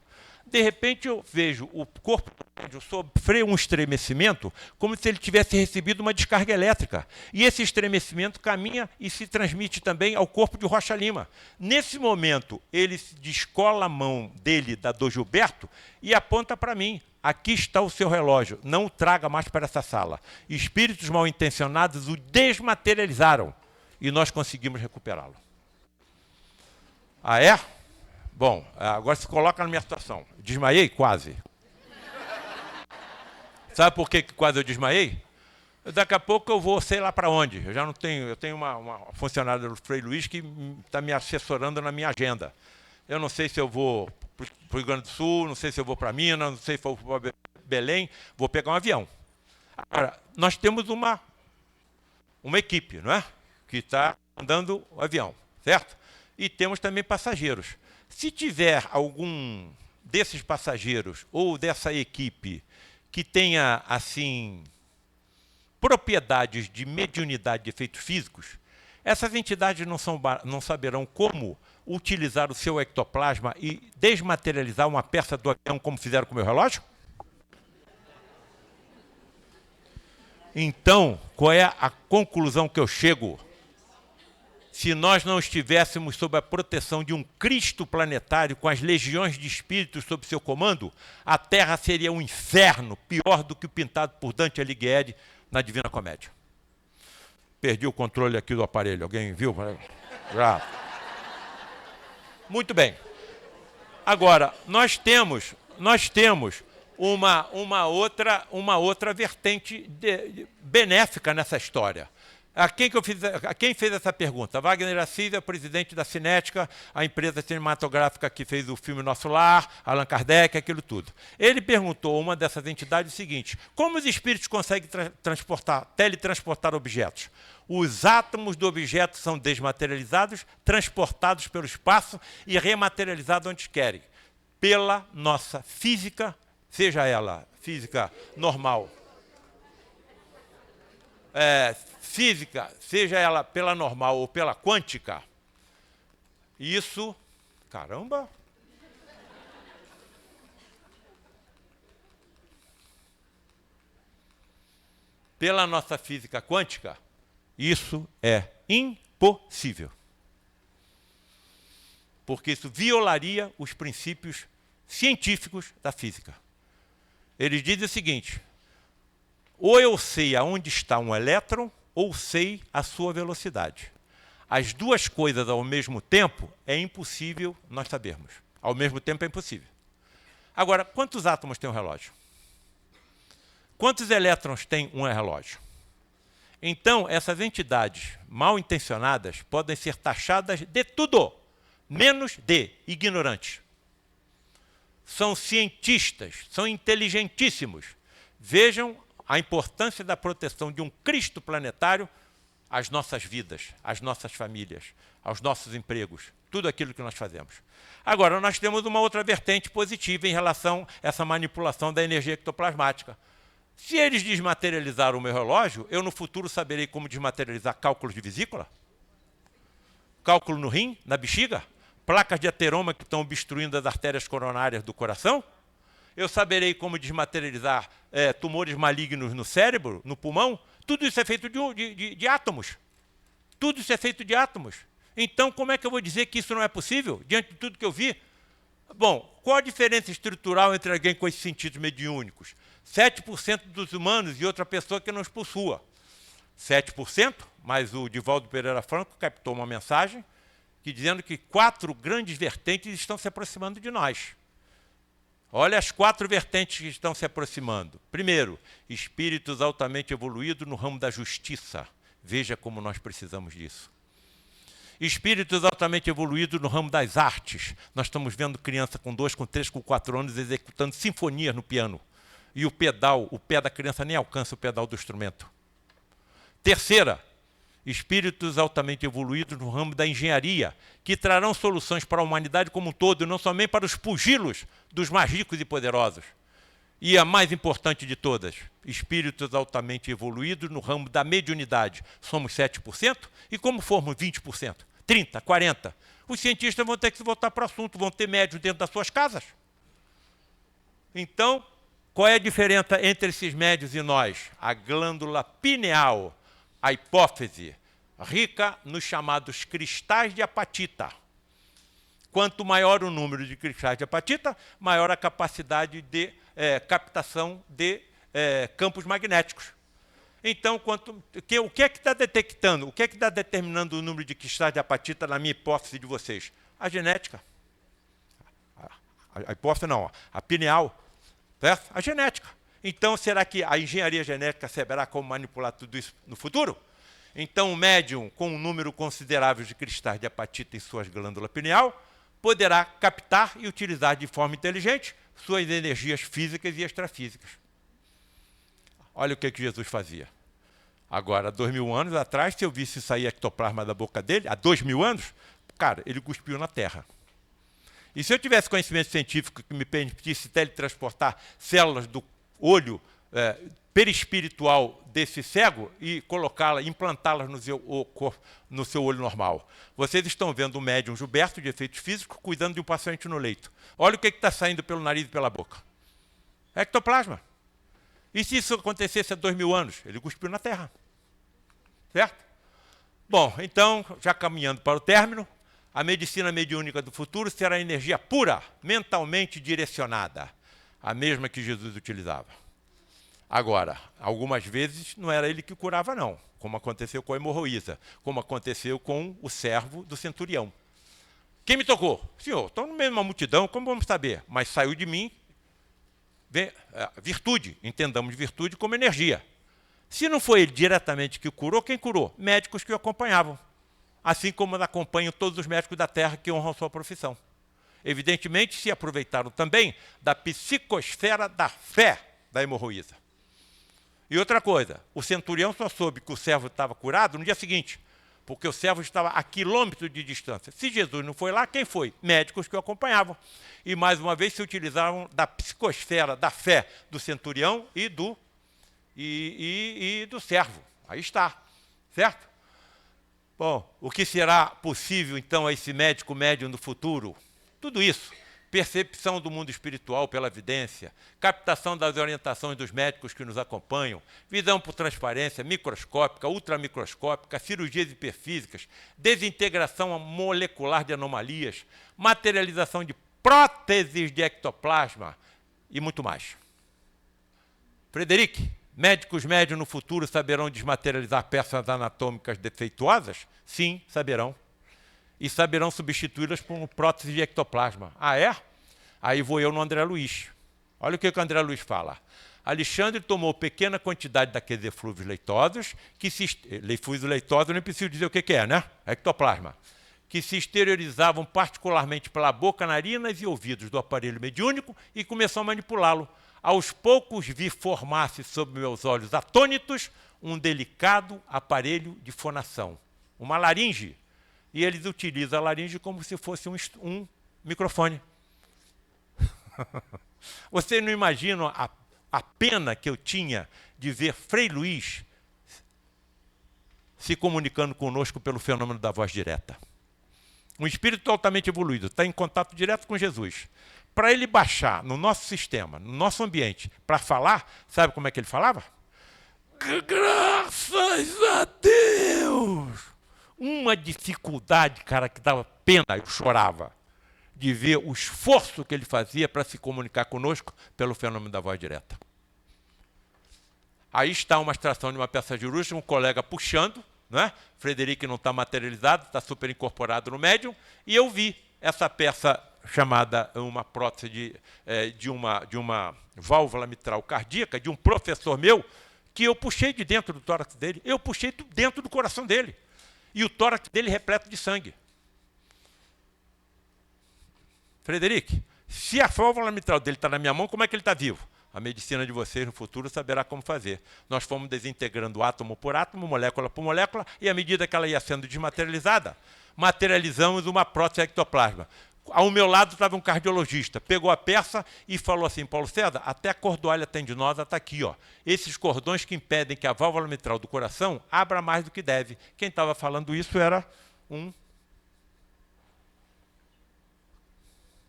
De repente eu vejo o corpo do médium sofrer um estremecimento como se ele tivesse recebido uma descarga elétrica. E esse estremecimento caminha e se transmite também ao corpo de Rocha Lima. Nesse momento, ele descola a mão dele, da do Gilberto, e aponta para mim. Aqui está o seu relógio, não o traga mais para essa sala. Espíritos mal intencionados o desmaterializaram e nós conseguimos recuperá-lo. Ah, é? Bom, agora se coloca na minha situação. Desmaiei? Quase. Sabe por que quase eu desmaiei? Daqui a pouco eu vou, sei lá para onde. Eu já não tenho, eu tenho uma funcionária do Frei Luiz que está me assessorando na minha agenda. Eu não sei se eu vou para o Rio Grande do Sul, não sei se eu vou para Minas, não sei se eu vou para Belém, vou pegar um avião. Agora, nós temos uma equipe, não é? Que está andando o avião, certo? E temos também passageiros. Se tiver algum desses passageiros ou dessa equipe que tenha, assim, propriedades de mediunidade de efeitos físicos, essas entidades não saberão como utilizar o seu ectoplasma e desmaterializar uma peça do avião como fizeram com o meu relógio? Então, qual é a conclusão que eu chego? Se nós não estivéssemos sob a proteção de um Cristo planetário com as legiões de espíritos sob seu comando, a Terra seria um inferno, pior do que o pintado por Dante Alighieri na Divina Comédia. Perdi o controle aqui do aparelho. Alguém viu? Já. Muito bem. Agora, nós temos uma outra vertente benéfica nessa história. A quem fez essa pergunta? Wagner Assis é o presidente da Cinética, a empresa cinematográfica que fez o filme Nosso Lar, Allan Kardec, aquilo tudo. Ele perguntou a uma dessas entidades o seguinte: como os espíritos conseguem teletransportar objetos? Os átomos do objeto são desmaterializados, transportados pelo espaço e rematerializados onde querem. Pela nossa física, seja ela física normal, física, seja ela pela normal ou pela quântica, isso, caramba, pela nossa física quântica, isso é impossível. Porque isso violaria os princípios científicos da física. Eles dizem o seguinte: ou eu sei aonde está um elétron, ou sei a sua velocidade. As duas coisas ao mesmo tempo é impossível nós sabermos. Ao mesmo tempo é impossível. Agora, quantos átomos tem um relógio? Quantos elétrons tem um relógio? Então, essas entidades mal intencionadas podem ser taxadas de tudo, menos de ignorantes. São cientistas, são inteligentíssimos. Vejam a importância da proteção de um Cristo planetário às nossas vidas, às nossas famílias, aos nossos empregos, tudo aquilo que nós fazemos. Agora, nós temos uma outra vertente positiva em relação a essa manipulação da energia ectoplasmática. Se eles desmaterializaram o meu relógio, eu no futuro saberei como desmaterializar cálculos de vesícula, cálculo no rim, na bexiga, placas de ateroma que estão obstruindo as artérias coronárias do coração. Eu saberei como desmaterializar tumores malignos no cérebro, no pulmão. Tudo isso é feito de átomos. Tudo isso é feito de átomos. Então, como é que eu vou dizer que isso não é possível, diante de tudo que eu vi? Bom, qual a diferença estrutural entre alguém com esses sentidos mediúnicos? 7% dos humanos e outra pessoa que não os possua. 7%, mas o Divaldo Pereira Franco captou uma mensagem dizendo que 4 grandes vertentes estão se aproximando de nós. Olha as 4 vertentes que estão se aproximando. Primeiro, espíritos altamente evoluídos no ramo da justiça. Veja como nós precisamos disso. Espíritos altamente evoluídos no ramo das artes. Nós estamos vendo criança com 2, com 3, com 4 anos executando sinfonias no piano. E o pé da criança nem alcança o pedal do instrumento. Terceira, espíritos altamente evoluídos no ramo da engenharia, que trarão soluções para a humanidade como um todo, e não somente para os pugilos dos mais ricos e poderosos. E a mais importante de todas, espíritos altamente evoluídos no ramo da mediunidade. Somos 7%, e como formos 20%, 30%, 40%, os cientistas vão ter que se voltar para o assunto, vão ter médios dentro das suas casas. Então, qual é a diferença entre esses médios e nós? A glândula pineal, a hipófise, rica nos chamados cristais de apatita. Quanto maior o número de cristais de apatita, maior a capacidade de captação de campos magnéticos. Então, o que é que está detectando? O que é que está determinando o número de cristais de apatita na minha hipófise de vocês? A genética. A hipófise não, a pineal. Certo? A genética. Então, será que a engenharia genética saberá como manipular tudo isso no futuro? Então, o médium, com um número considerável de cristais de apatita em suas glândulas pineal, poderá captar e utilizar de forma inteligente suas energias físicas e extrafísicas. Olha o que Jesus fazia. Agora, 2000 anos atrás, se eu visse sair ectoplasma da boca dele, há 2000 anos, cara, ele cuspiu na terra. E se eu tivesse conhecimento científico que me permitisse teletransportar células do olho perispiritual desse cego e colocá-las, implantá-las no seu olho normal. Vocês estão vendo o médium Gilberto, de efeitos físicos, cuidando de um paciente no leito. Olha o que está saindo pelo nariz e pela boca. Ectoplasma. E se isso acontecesse há 2000 anos? Ele cuspiu na terra. Certo? Bom, então, já caminhando para o término, a medicina mediúnica do futuro será energia pura, mentalmente direcionada, a mesma que Jesus utilizava. Agora, algumas vezes não era ele que curava, não, como aconteceu com a hemorroísa, como aconteceu com o servo do centurião. Quem me tocou? Senhor, estou no meio de uma multidão, como vamos saber? Mas saiu de mim virtude, entendamos virtude como energia. Se não foi ele diretamente que o curou, quem curou? Médicos que o acompanhavam. Assim como acompanham todos os médicos da Terra que honram sua profissão. Evidentemente, se aproveitaram também da psicosfera da fé da hemorroísa. E outra coisa, o centurião só soube que o servo estava curado no dia seguinte, porque o servo estava a quilômetros de distância. Se Jesus não foi lá, quem foi? Médicos que o acompanhavam. E, mais uma vez, se utilizavam da psicosfera da fé do centurião e do servo. Aí está, certo? Bom, o que será possível, então, a esse médico médium no futuro? Tudo isso. Percepção do mundo espiritual pela evidência, captação das orientações dos médicos que nos acompanham, visão por transparência microscópica, ultramicroscópica, cirurgias hiperfísicas, desintegração molecular de anomalias, materialização de próteses de ectoplasma e muito mais. Frederic, médicos médios no futuro saberão desmaterializar peças anatômicas defeituosas? Sim, saberão. E saberão substituí-las por prótese de ectoplasma. Ah, é? Aí vou eu no André Luiz. Olha o que o André Luiz fala. Alexandre tomou pequena quantidade daqueles eflúvios leitosos, eflúvios leitosos, eu nem preciso dizer o que é, né? Ectoplasma. Que se exteriorizavam particularmente pela boca, narinas e ouvidos do aparelho mediúnico e começou a manipulá-lo. Aos poucos vi formar-se sob meus olhos atônitos um delicado aparelho de fonação, uma laringe. E eles utilizam a laringe como se fosse um microfone. Você não imagina a pena que eu tinha de ver Frei Luiz se comunicando conosco pelo fenômeno da voz direta. Um espírito altamente evoluído, está em contato direto com Jesus. Para ele baixar no nosso sistema, no nosso ambiente, para falar, sabe como é que ele falava? Graças a Deus! Uma dificuldade, cara, que dava pena, eu chorava, de ver o esforço que ele fazia para se comunicar conosco pelo fenômeno da voz direta. Aí está uma extração de uma peça cirúrgica, um colega puxando, né? Frederic não está materializado, está super incorporado no médium, e eu vi essa peça chamada uma prótese de uma válvula mitral cardíaca, de um professor meu, que eu puxei de dentro do tórax dele, eu puxei dentro do coração dele. E o tórax dele repleto de sangue. Frederic, se a válvula mitral dele está na minha mão, como é que ele está vivo? A medicina de vocês no futuro saberá como fazer. Nós fomos desintegrando átomo por átomo, molécula por molécula, e à medida que ela ia sendo desmaterializada, materializamos uma prótese ectoplasma. Ao meu lado estava um cardiologista, pegou a peça e falou assim, Paulo César, até a cordoalha tendinosa está aqui, ó. Esses cordões que impedem que a válvula mitral do coração abra mais do que deve. Quem estava falando isso era um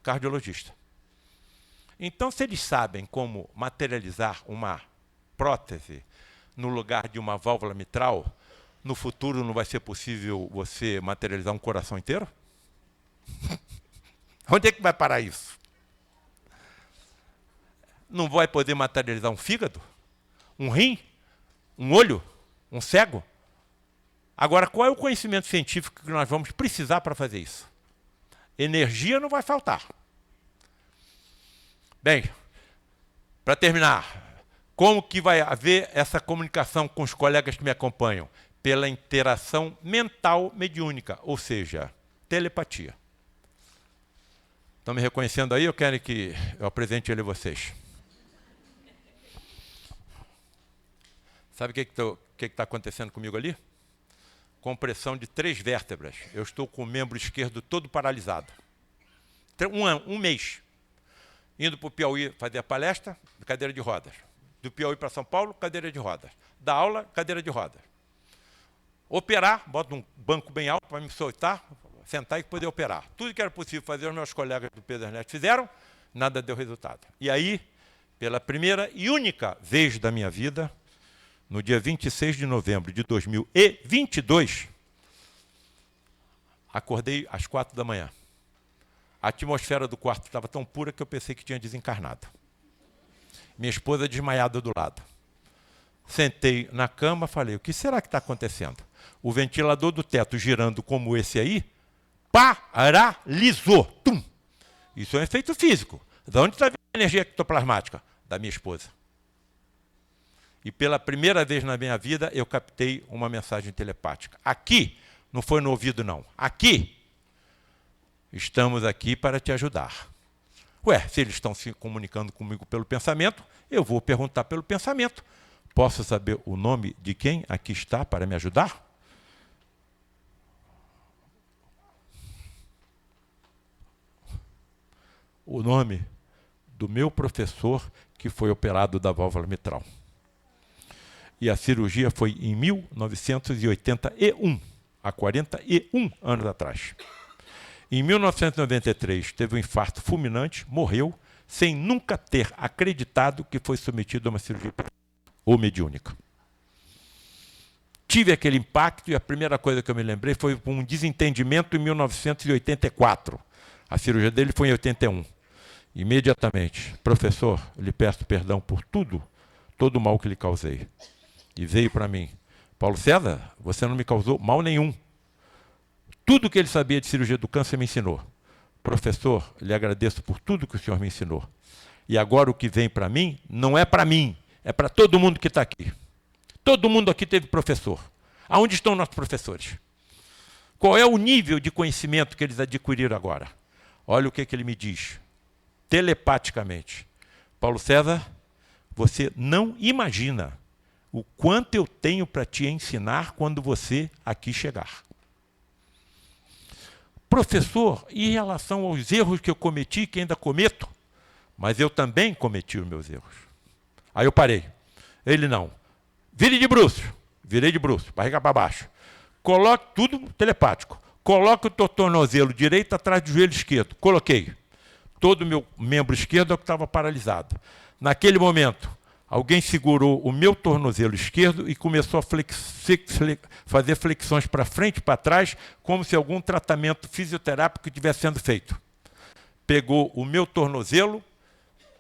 cardiologista. Então, se eles sabem como materializar uma prótese no lugar de uma válvula mitral, no futuro não vai ser possível você materializar um coração inteiro? Onde é que vai parar isso? Não vai poder materializar um fígado? Um rim? Um olho? Um cego? Agora, qual é o conhecimento científico que nós vamos precisar para fazer isso? Energia não vai faltar. Bem, para terminar, como que vai haver essa comunicação com os colegas que me acompanham? Pela interação mental mediúnica, ou seja, telepatia. Estão me reconhecendo aí ou querem que eu apresente ele a vocês? Sabe o que está acontecendo comigo ali? Compressão de 3 vértebras. Eu estou com o membro esquerdo todo paralisado. Um mês. Indo para o Piauí fazer a palestra, cadeira de rodas. Do Piauí para São Paulo, cadeira de rodas. Da aula, cadeira de rodas. Operar, boto um banco bem alto para me soltar, sentar e poder operar. Tudo que era possível fazer, os meus colegas do Pedro Ernesto fizeram, nada deu resultado. E aí, pela primeira e única vez da minha vida, no dia 26 de novembro de 2022, acordei às 4 da manhã. A atmosfera do quarto estava tão pura que eu pensei que tinha desencarnado. Minha esposa desmaiada do lado. Sentei na cama, falei, o que será que está acontecendo? O ventilador do teto girando como esse aí, paralisou. Tum! Isso é um efeito físico. De onde está a energia ectoplasmática? Da minha esposa. E pela primeira vez na minha vida, eu captei uma mensagem telepática. Aqui, não foi no ouvido, não. Aqui, estamos aqui para te ajudar. Ué, se eles estão se comunicando comigo pelo pensamento, eu vou perguntar pelo pensamento. Posso saber o nome de quem aqui está para me ajudar? O nome do meu professor que foi operado da válvula mitral. E a cirurgia foi em 1981, há 41 anos atrás. Em 1993, teve um infarto fulminante, morreu, sem nunca ter acreditado que foi submetido a uma cirurgia ou mediúnica. Tive aquele impacto e a primeira coisa que eu me lembrei foi um desentendimento em 1984. A cirurgia dele foi em 81. Imediatamente, professor, lhe peço perdão por tudo, todo o mal que lhe causei. E veio para mim, Paulo César, você não me causou mal nenhum. Tudo que ele sabia de cirurgia do câncer me ensinou. Professor, lhe agradeço por tudo que o senhor me ensinou. E agora o que vem para mim, não é para mim, é para todo mundo que está aqui. Todo mundo aqui teve professor. Aonde estão nossos professores? Qual é o nível de conhecimento que eles adquiriram agora? Olha o que ele me diz, telepaticamente. Paulo César, você não imagina o quanto eu tenho para te ensinar quando você aqui chegar. Professor, em relação aos erros que eu cometi, que ainda cometo, mas eu também cometi os meus erros. Aí eu parei. Ele não. Vire de bruços. Virei de bruços, barriga para baixo. Coloque tudo telepático. Coloque o teu tornozelo direito atrás do joelho esquerdo. Coloquei. Todo o meu membro esquerdo é o que estava paralisado. Naquele momento, alguém segurou o meu tornozelo esquerdo e começou a fazer flexões para frente e para trás, como se algum tratamento fisioterápico estivesse sendo feito. Pegou o meu tornozelo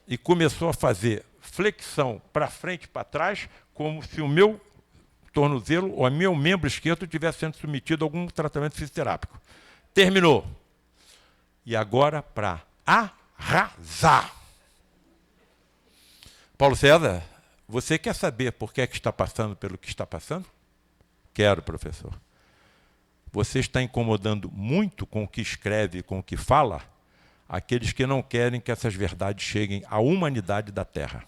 e começou a fazer flexão para frente e para trás, como se o meu tornozelo ou o meu membro esquerdo estivesse sendo submetido a algum tratamento fisioterápico. Terminou. E agora, para arrasar. Paulo César, você quer saber por que é que está passando pelo que está passando? Quero, professor. Você está incomodando muito com o que escreve, com o que fala, aqueles que não querem que essas verdades cheguem à humanidade da Terra.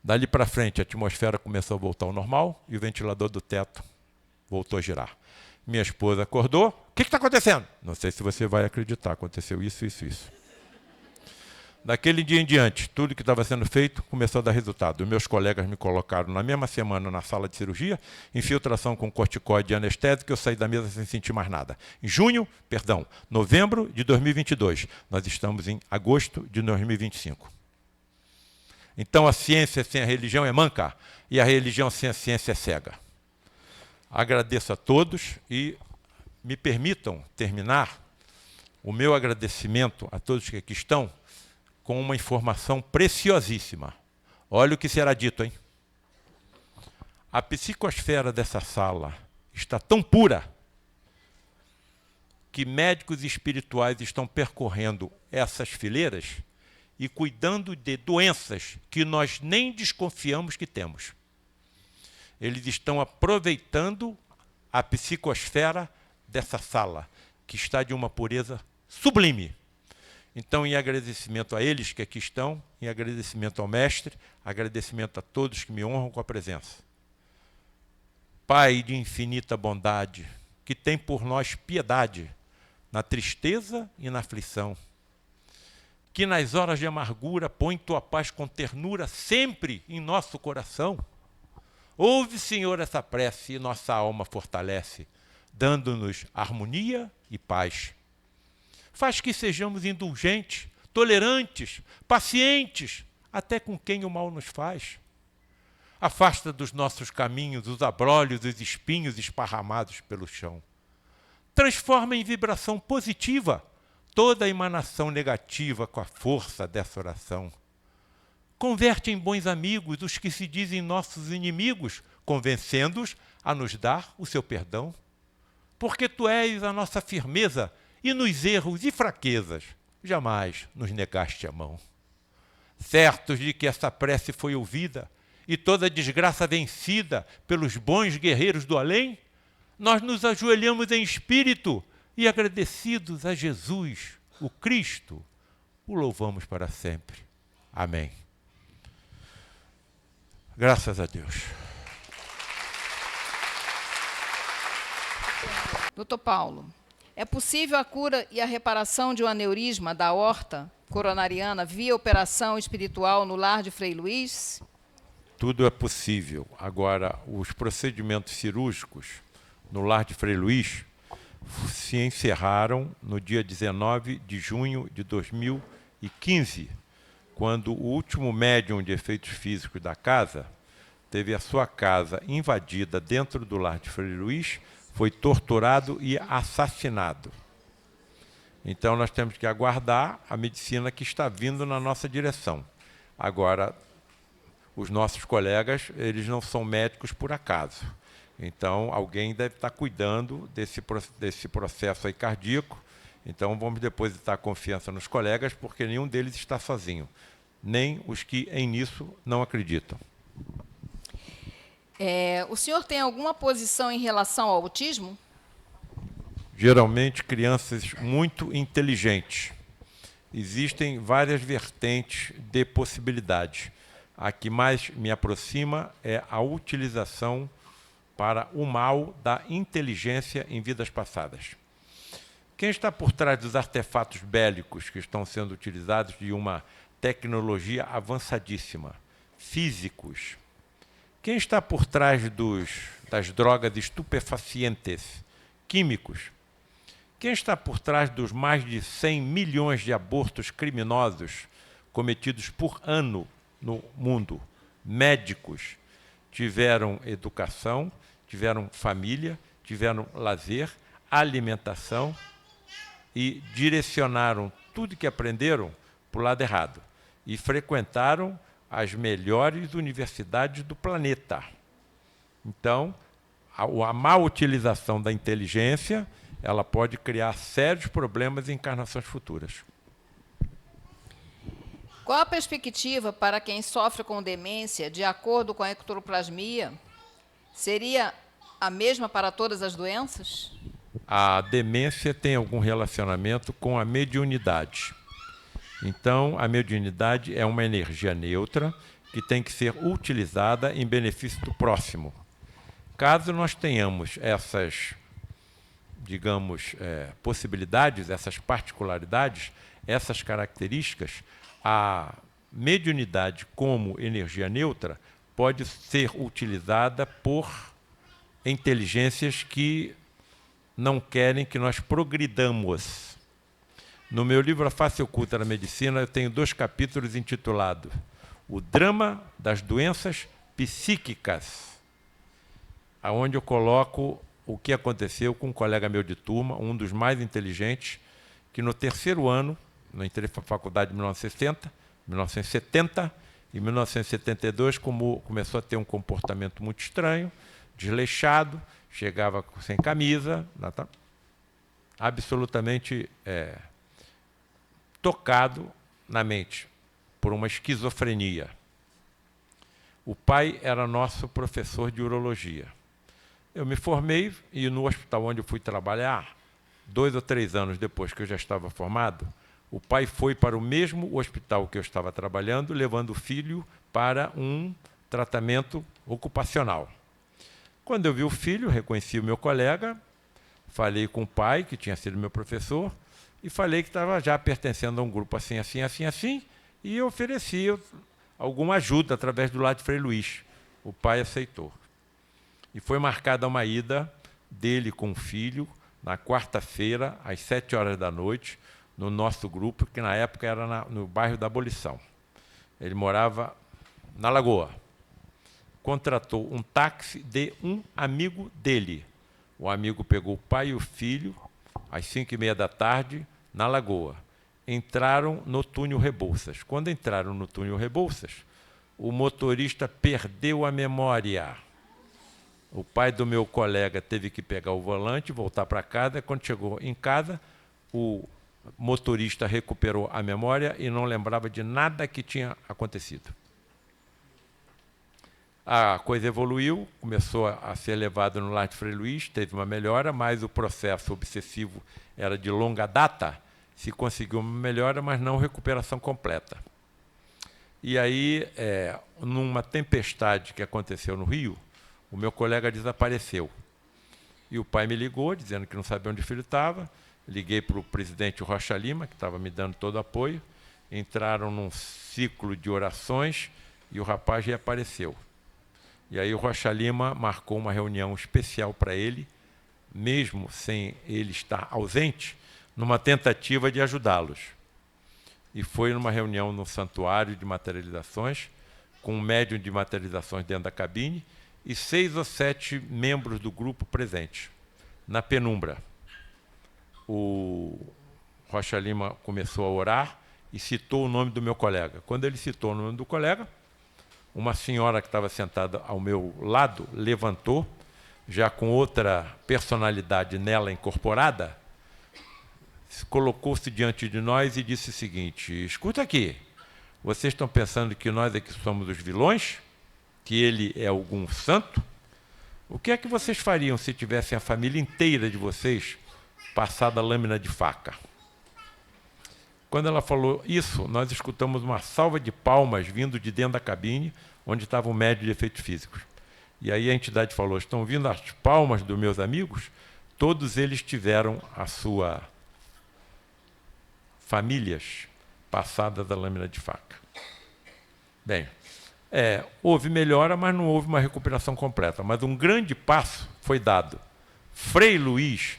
Dali para frente, a atmosfera começou a voltar ao normal e o ventilador do teto voltou a girar. Minha esposa acordou. O que está acontecendo? Não sei se você vai acreditar. Aconteceu isso, isso, isso. Daquele dia em diante, tudo que estava sendo feito começou a dar resultado. Meus colegas me colocaram na mesma semana na sala de cirurgia, infiltração com corticoide e anestésico, eu saí da mesa sem sentir mais nada. Em novembro de 2022. Nós estamos em agosto de 2025. Então a ciência sem a religião é manca e a religião sem a ciência é cega. Agradeço a todos e me permitam terminar o meu agradecimento a todos que aqui estão com uma informação preciosíssima. Olha o que será dito, hein? A psicosfera dessa sala está tão pura que médicos espirituais estão percorrendo essas fileiras e cuidando de doenças que nós nem desconfiamos que temos. Eles estão aproveitando a psicosfera dessa sala, que está de uma pureza sublime. Então, em agradecimento a eles que aqui estão, em agradecimento ao Mestre, agradecimento a todos que me honram com a presença. Pai de infinita bondade, que tem por nós piedade, na tristeza e na aflição, que nas horas de amargura põe tua paz com ternura sempre em nosso coração. Ouve, Senhor, essa prece e nossa alma fortalece, dando-nos harmonia e paz. Faz que sejamos indulgentes, tolerantes, pacientes, até com quem o mal nos faz. Afasta dos nossos caminhos os abrolhos e os espinhos esparramados pelo chão. Transforma em vibração positiva toda a emanação negativa com a força dessa oração. Converte em bons amigos os que se dizem nossos inimigos, convencendo-os a nos dar o seu perdão. Porque tu és a nossa firmeza e nos erros e fraquezas jamais nos negaste a mão. certos de que essa prece foi ouvida e toda desgraça vencida pelos bons guerreiros do além, nós nos ajoelhamos em espírito e, agradecidos a Jesus, o Cristo, o louvamos para sempre. Amém. Graças a Deus. Doutor Paulo, é possível a cura e a reparação de um aneurisma da aorta coronariana via operação espiritual no lar de Frei Luís? Tudo é possível. Agora, os procedimentos cirúrgicos no lar de Frei Luís se encerraram no dia 19 de junho de 2015, quando o último médium de efeitos físicos da casa teve a sua casa invadida dentro do lar de Frei Luís, foi torturado e assassinado. Então, nós temos que aguardar a medicina que está vindo na nossa direção. Agora, os nossos colegas, eles não são médicos por acaso. Então, alguém deve estar cuidando desse processo aí cardíaco. Então, vamos depositar confiança nos colegas, porque nenhum deles está sozinho, nem os que em nisso não acreditam. O senhor tem alguma posição em relação ao autismo? Geralmente, crianças muito inteligentes. Existem várias vertentes de possibilidades. A que mais me aproxima é a utilização para o mal da inteligência em vidas passadas. Quem está por trás dos artefatos bélicos que estão sendo utilizados de uma tecnologia avançadíssima? Físicos. Quem está por trás das drogas estupefacientes? Químicos. Quem está por trás dos mais de 100 milhões de abortos criminosos cometidos por ano no mundo? Médicos. Tiveram educação, tiveram família, tiveram lazer, alimentação e direcionaram tudo que aprenderam para o lado errado. E frequentaram as melhores universidades do planeta. Então, a má utilização da inteligência, ela pode criar sérios problemas em encarnações futuras. Qual a perspectiva para quem sofre com demência, de acordo com a ectoplasmia? Seria a mesma para todas as doenças? A demência tem algum relacionamento com a mediunidade. Então, a mediunidade é uma energia neutra que tem que ser utilizada em benefício do próximo. Caso nós tenhamos essas, digamos, possibilidades, essas particularidades, essas características, a mediunidade como energia neutra pode ser utilizada por inteligências que não querem que nós progridamos. No meu livro A Face Oculta da Medicina, eu tenho 2 capítulos intitulados O Drama das Doenças Psíquicas, onde eu coloco o que aconteceu com um colega meu de turma, um dos mais inteligentes, que no 3º ano, eu entrei para a faculdade em 1970, em 1972 começou a ter um comportamento muito estranho, desleixado, chegava sem camisa, absolutamente tocado na mente por uma esquizofrenia. O pai era nosso professor de urologia. Eu me formei e no hospital onde eu fui trabalhar, 2 ou 3 anos depois que eu já estava formado, o pai foi para o mesmo hospital que eu estava trabalhando, levando o filho para um tratamento ocupacional. Quando eu vi o filho, reconheci o meu colega, falei com o pai, que tinha sido meu professor, e falei que estava já pertencendo a um grupo assim, assim, assim, assim, e ofereci alguma ajuda através do lado de Frei Luís. O pai aceitou. E foi marcada uma ida dele com o filho, na quarta-feira, às 7 horas da noite, no nosso grupo, que na época era no bairro da Abolição. Ele morava na Lagoa. Contratou um táxi de um amigo dele. O amigo pegou o pai e o filho, às 5h30 da tarde, na Lagoa. Entraram no túnel Rebouças. Quando entraram no túnel Rebouças, o motorista perdeu a memória. O pai do meu colega teve que pegar o volante, voltar para casa. Quando chegou em casa, o motorista recuperou a memória e não lembrava de nada que tinha acontecido. A coisa evoluiu, começou a ser levado no lar de Frei Luís, teve uma melhora, mas o processo obsessivo era de longa data, se conseguiu uma melhora, mas não recuperação completa. E aí, numa tempestade que aconteceu no Rio, o meu colega desapareceu. E o pai me ligou, dizendo que não sabia onde o filho estava. Liguei para o presidente Rocha Lima, que estava me dando todo o apoio. Entraram num ciclo de orações e o rapaz reapareceu. E aí o Rocha Lima marcou uma reunião especial para ele, mesmo sem ele estar ausente, numa tentativa de ajudá-los. E foi numa reunião no santuário de materializações, com um médium de materializações dentro da cabine, e 6 ou 7 membros do grupo presentes, na penumbra. O Rocha Lima começou a orar e citou o nome do meu colega. Quando ele citou o nome do colega, uma senhora que estava sentada ao meu lado levantou, já com outra personalidade nela incorporada, colocou-se diante de nós e disse o seguinte: escuta aqui, vocês estão pensando que nós aqui somos os vilões? Que ele é algum santo? O que é que vocês fariam se tivessem a família inteira de vocês passada a lâmina de faca? Quando ela falou isso, nós escutamos uma salva de palmas vindo de dentro da cabine, onde estava o médium de efeitos físicos. E aí a entidade falou: estão vindo as palmas dos meus amigos? Todos eles tiveram as suas famílias passadas da lâmina de faca. Bem, houve melhora, mas não houve uma recuperação completa. Mas um grande passo foi dado. Frei Luís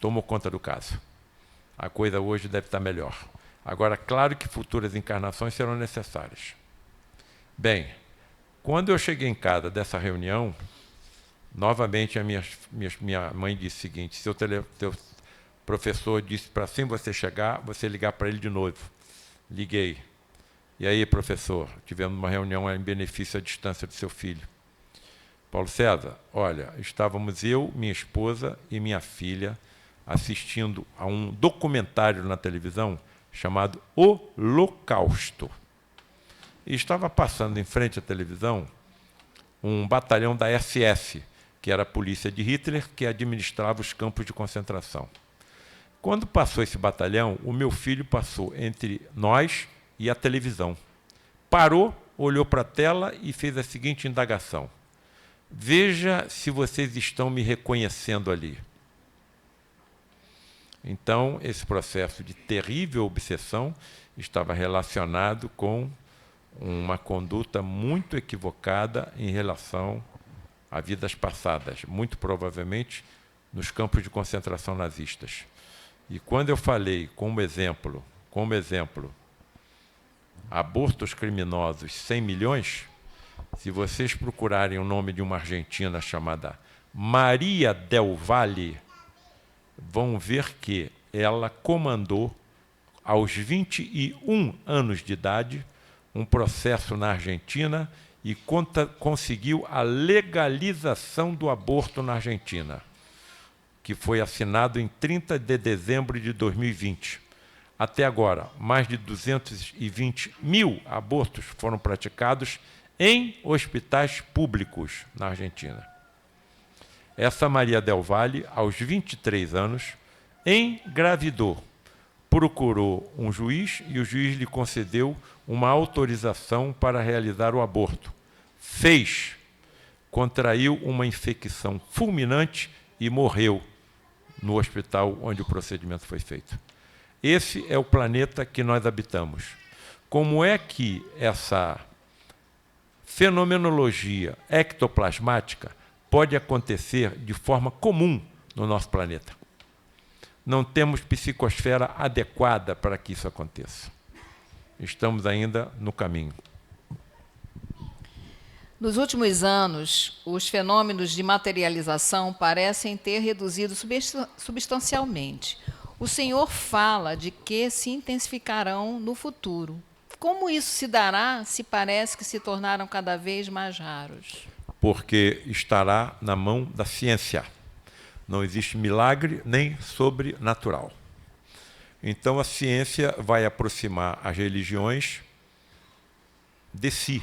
tomou conta do caso. A coisa hoje deve estar melhor. Agora, claro que futuras encarnações serão necessárias. Bem, quando eu cheguei em casa dessa reunião, novamente a minha mãe disse o seguinte: seu professor disse para assim você chegar, você ligar para ele de novo. Liguei. E aí, professor, tivemos uma reunião em benefício à distância do seu filho. Paulo César, olha, estávamos eu, minha esposa e minha filha assistindo a um documentário na televisão chamado Holocausto. E estava passando em frente à televisão um batalhão da SS, que era a polícia de Hitler, que administrava os campos de concentração. Quando passou esse batalhão, o meu filho passou entre nós e a televisão. Parou, olhou para a tela e fez a seguinte indagação: veja se vocês estão me reconhecendo ali. Então, esse processo de terrível obsessão estava relacionado com uma conduta muito equivocada em relação a vidas passadas, muito provavelmente nos campos de concentração nazistas. E quando eu falei como exemplo, abortos criminosos 100 milhões, se vocês procurarem o nome de uma argentina chamada Maria del Valle, vão ver que ela comandou, aos 21 anos de idade, um processo na Argentina e conseguiu a legalização do aborto na Argentina, que foi assinado em 30 de dezembro de 2020. Até agora, mais de 220 mil abortos foram praticados em hospitais públicos na Argentina. Essa Maria del Valle, aos 23 anos, engravidou. Procurou um juiz e o juiz lhe concedeu uma autorização para realizar o aborto. Fez. Contraiu uma infecção fulminante e morreu no hospital onde o procedimento foi feito. Esse é o planeta que nós habitamos. Como é que essa fenomenologia ectoplasmática pode acontecer de forma comum no nosso planeta? Não temos psicosfera adequada para que isso aconteça. Estamos ainda no caminho. Nos últimos anos, os fenômenos de materialização parecem ter reduzido substancialmente. O Senhor fala de que se intensificarão no futuro. Como isso se dará se parece que se tornaram cada vez mais raros? Porque estará na mão da ciência. Não existe milagre nem sobrenatural. Então a ciência vai aproximar as religiões de si,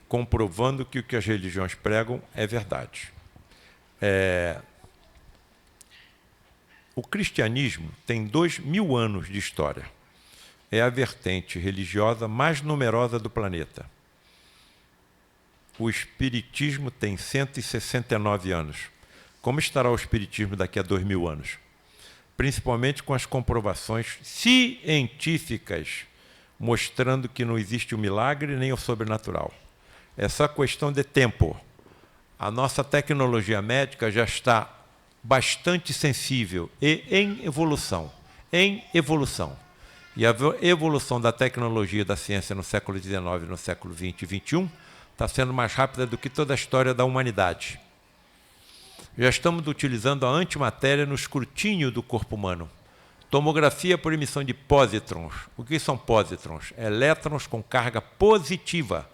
comprovando que o que as religiões pregam é verdade. O cristianismo tem 2000 anos de história. É a vertente religiosa mais numerosa do planeta. O espiritismo tem 169 anos. Como estará o espiritismo daqui a 2000 anos? Principalmente com as comprovações científicas mostrando que não existe o milagre nem o sobrenatural. É só questão de tempo. A nossa tecnologia médica já está bastante sensível e em evolução. E a evolução da tecnologia e da ciência no século XIX, no século XX e XXI, está sendo mais rápida do que toda a história da humanidade. Já estamos utilizando a antimatéria no escrutínio do corpo humano. Tomografia por emissão de pósitrons. O que são pósitrons? Elétrons com carga positiva.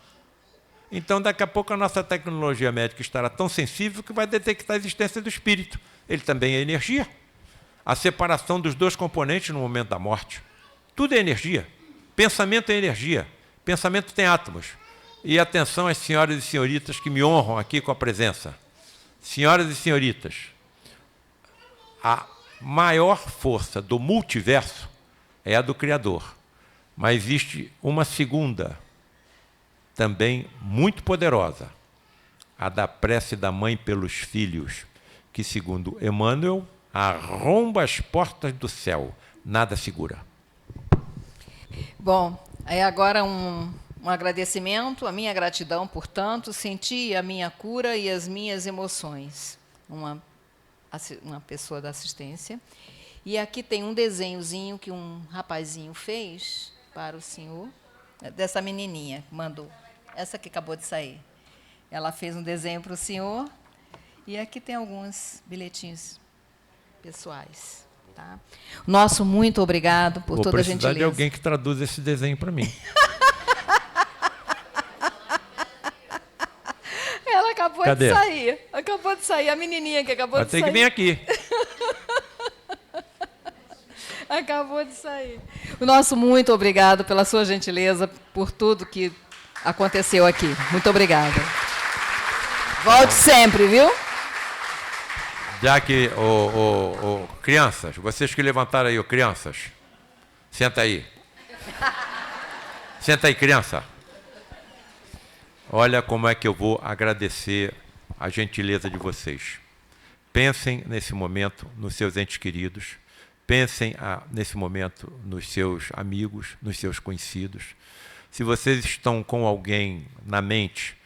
Então, daqui a pouco, a nossa tecnologia médica estará tão sensível que vai detectar a existência do espírito. Ele também é energia. A separação dos dois componentes no momento da morte. Tudo é energia. Pensamento é energia. Pensamento tem átomos. E atenção às senhoras e senhoritas que me honram aqui com a presença. Senhoras e senhoritas, a maior força do multiverso é a do Criador. Mas existe uma segunda, também muito poderosa, a da prece da mãe pelos filhos, que, segundo Emmanuel, arromba as portas do céu, nada segura. Bom, agora um agradecimento, a minha gratidão, portanto, senti a minha cura e as minhas emoções. Uma pessoa da assistência. E aqui tem um desenhozinho que um rapazinho fez para o senhor, dessa menininha que mandou. Essa que acabou de sair. Ela fez um desenho para o senhor. E aqui tem alguns bilhetinhos pessoais. Tá? Nosso muito obrigado por toda a gentileza. Vou precisar de alguém que traduza esse desenho para mim. Ela acabou Cadê? de sair. Acabou de sair. A menininha que acabou de sair. Tem que vir aqui. Acabou de sair. O nosso muito obrigado pela sua gentileza, por tudo que aconteceu aqui. Muito obrigada. Volte sempre, viu? Já que, crianças, vocês que levantaram aí, crianças, senta aí. Senta aí, criança. Olha como é que eu vou agradecer a gentileza de vocês. Pensem nesse momento nos seus entes queridos, pensem nesse momento nos seus amigos, nos seus conhecidos. Se vocês estão com alguém na mente,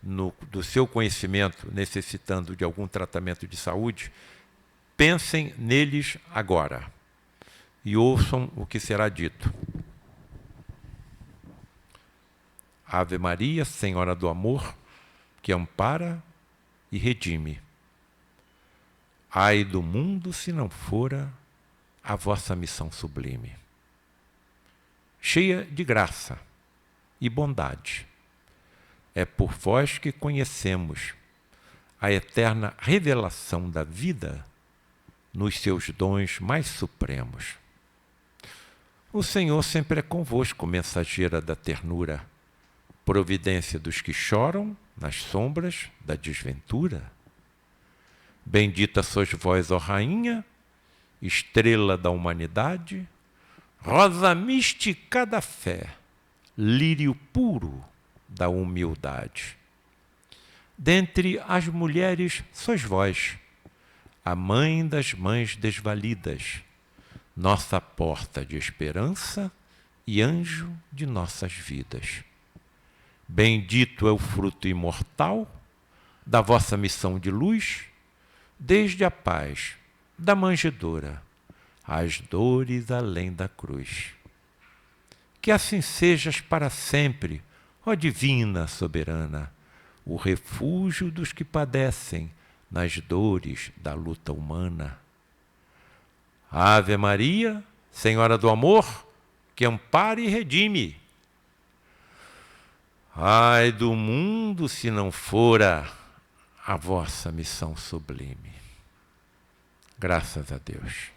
do seu conhecimento, necessitando de algum tratamento de saúde, pensem neles agora e ouçam o que será dito. Ave Maria, Senhora do Amor, que ampara e redime. Ai do mundo se não fora a vossa missão sublime. Cheia de graça e bondade, é por vós que conhecemos a eterna revelação da vida nos seus dons mais supremos. O Senhor sempre é convosco, mensageira da ternura, providência dos que choram nas sombras da desventura. Bendita sois vós, ó Rainha, estrela da humanidade, rosa mística da fé, lírio puro da humildade. Dentre as mulheres sois vós, a mãe das mães desvalidas, nossa porta de esperança e anjo de nossas vidas. Bendito é o fruto imortal da vossa missão de luz, desde a paz da manjedoura às dores além da cruz. Que assim sejas para sempre, ó divina soberana, o refúgio dos que padecem nas dores da luta humana. Ave Maria, Senhora do Amor, que ampare e redime. Ai do mundo se não fora a vossa missão sublime. Graças a Deus.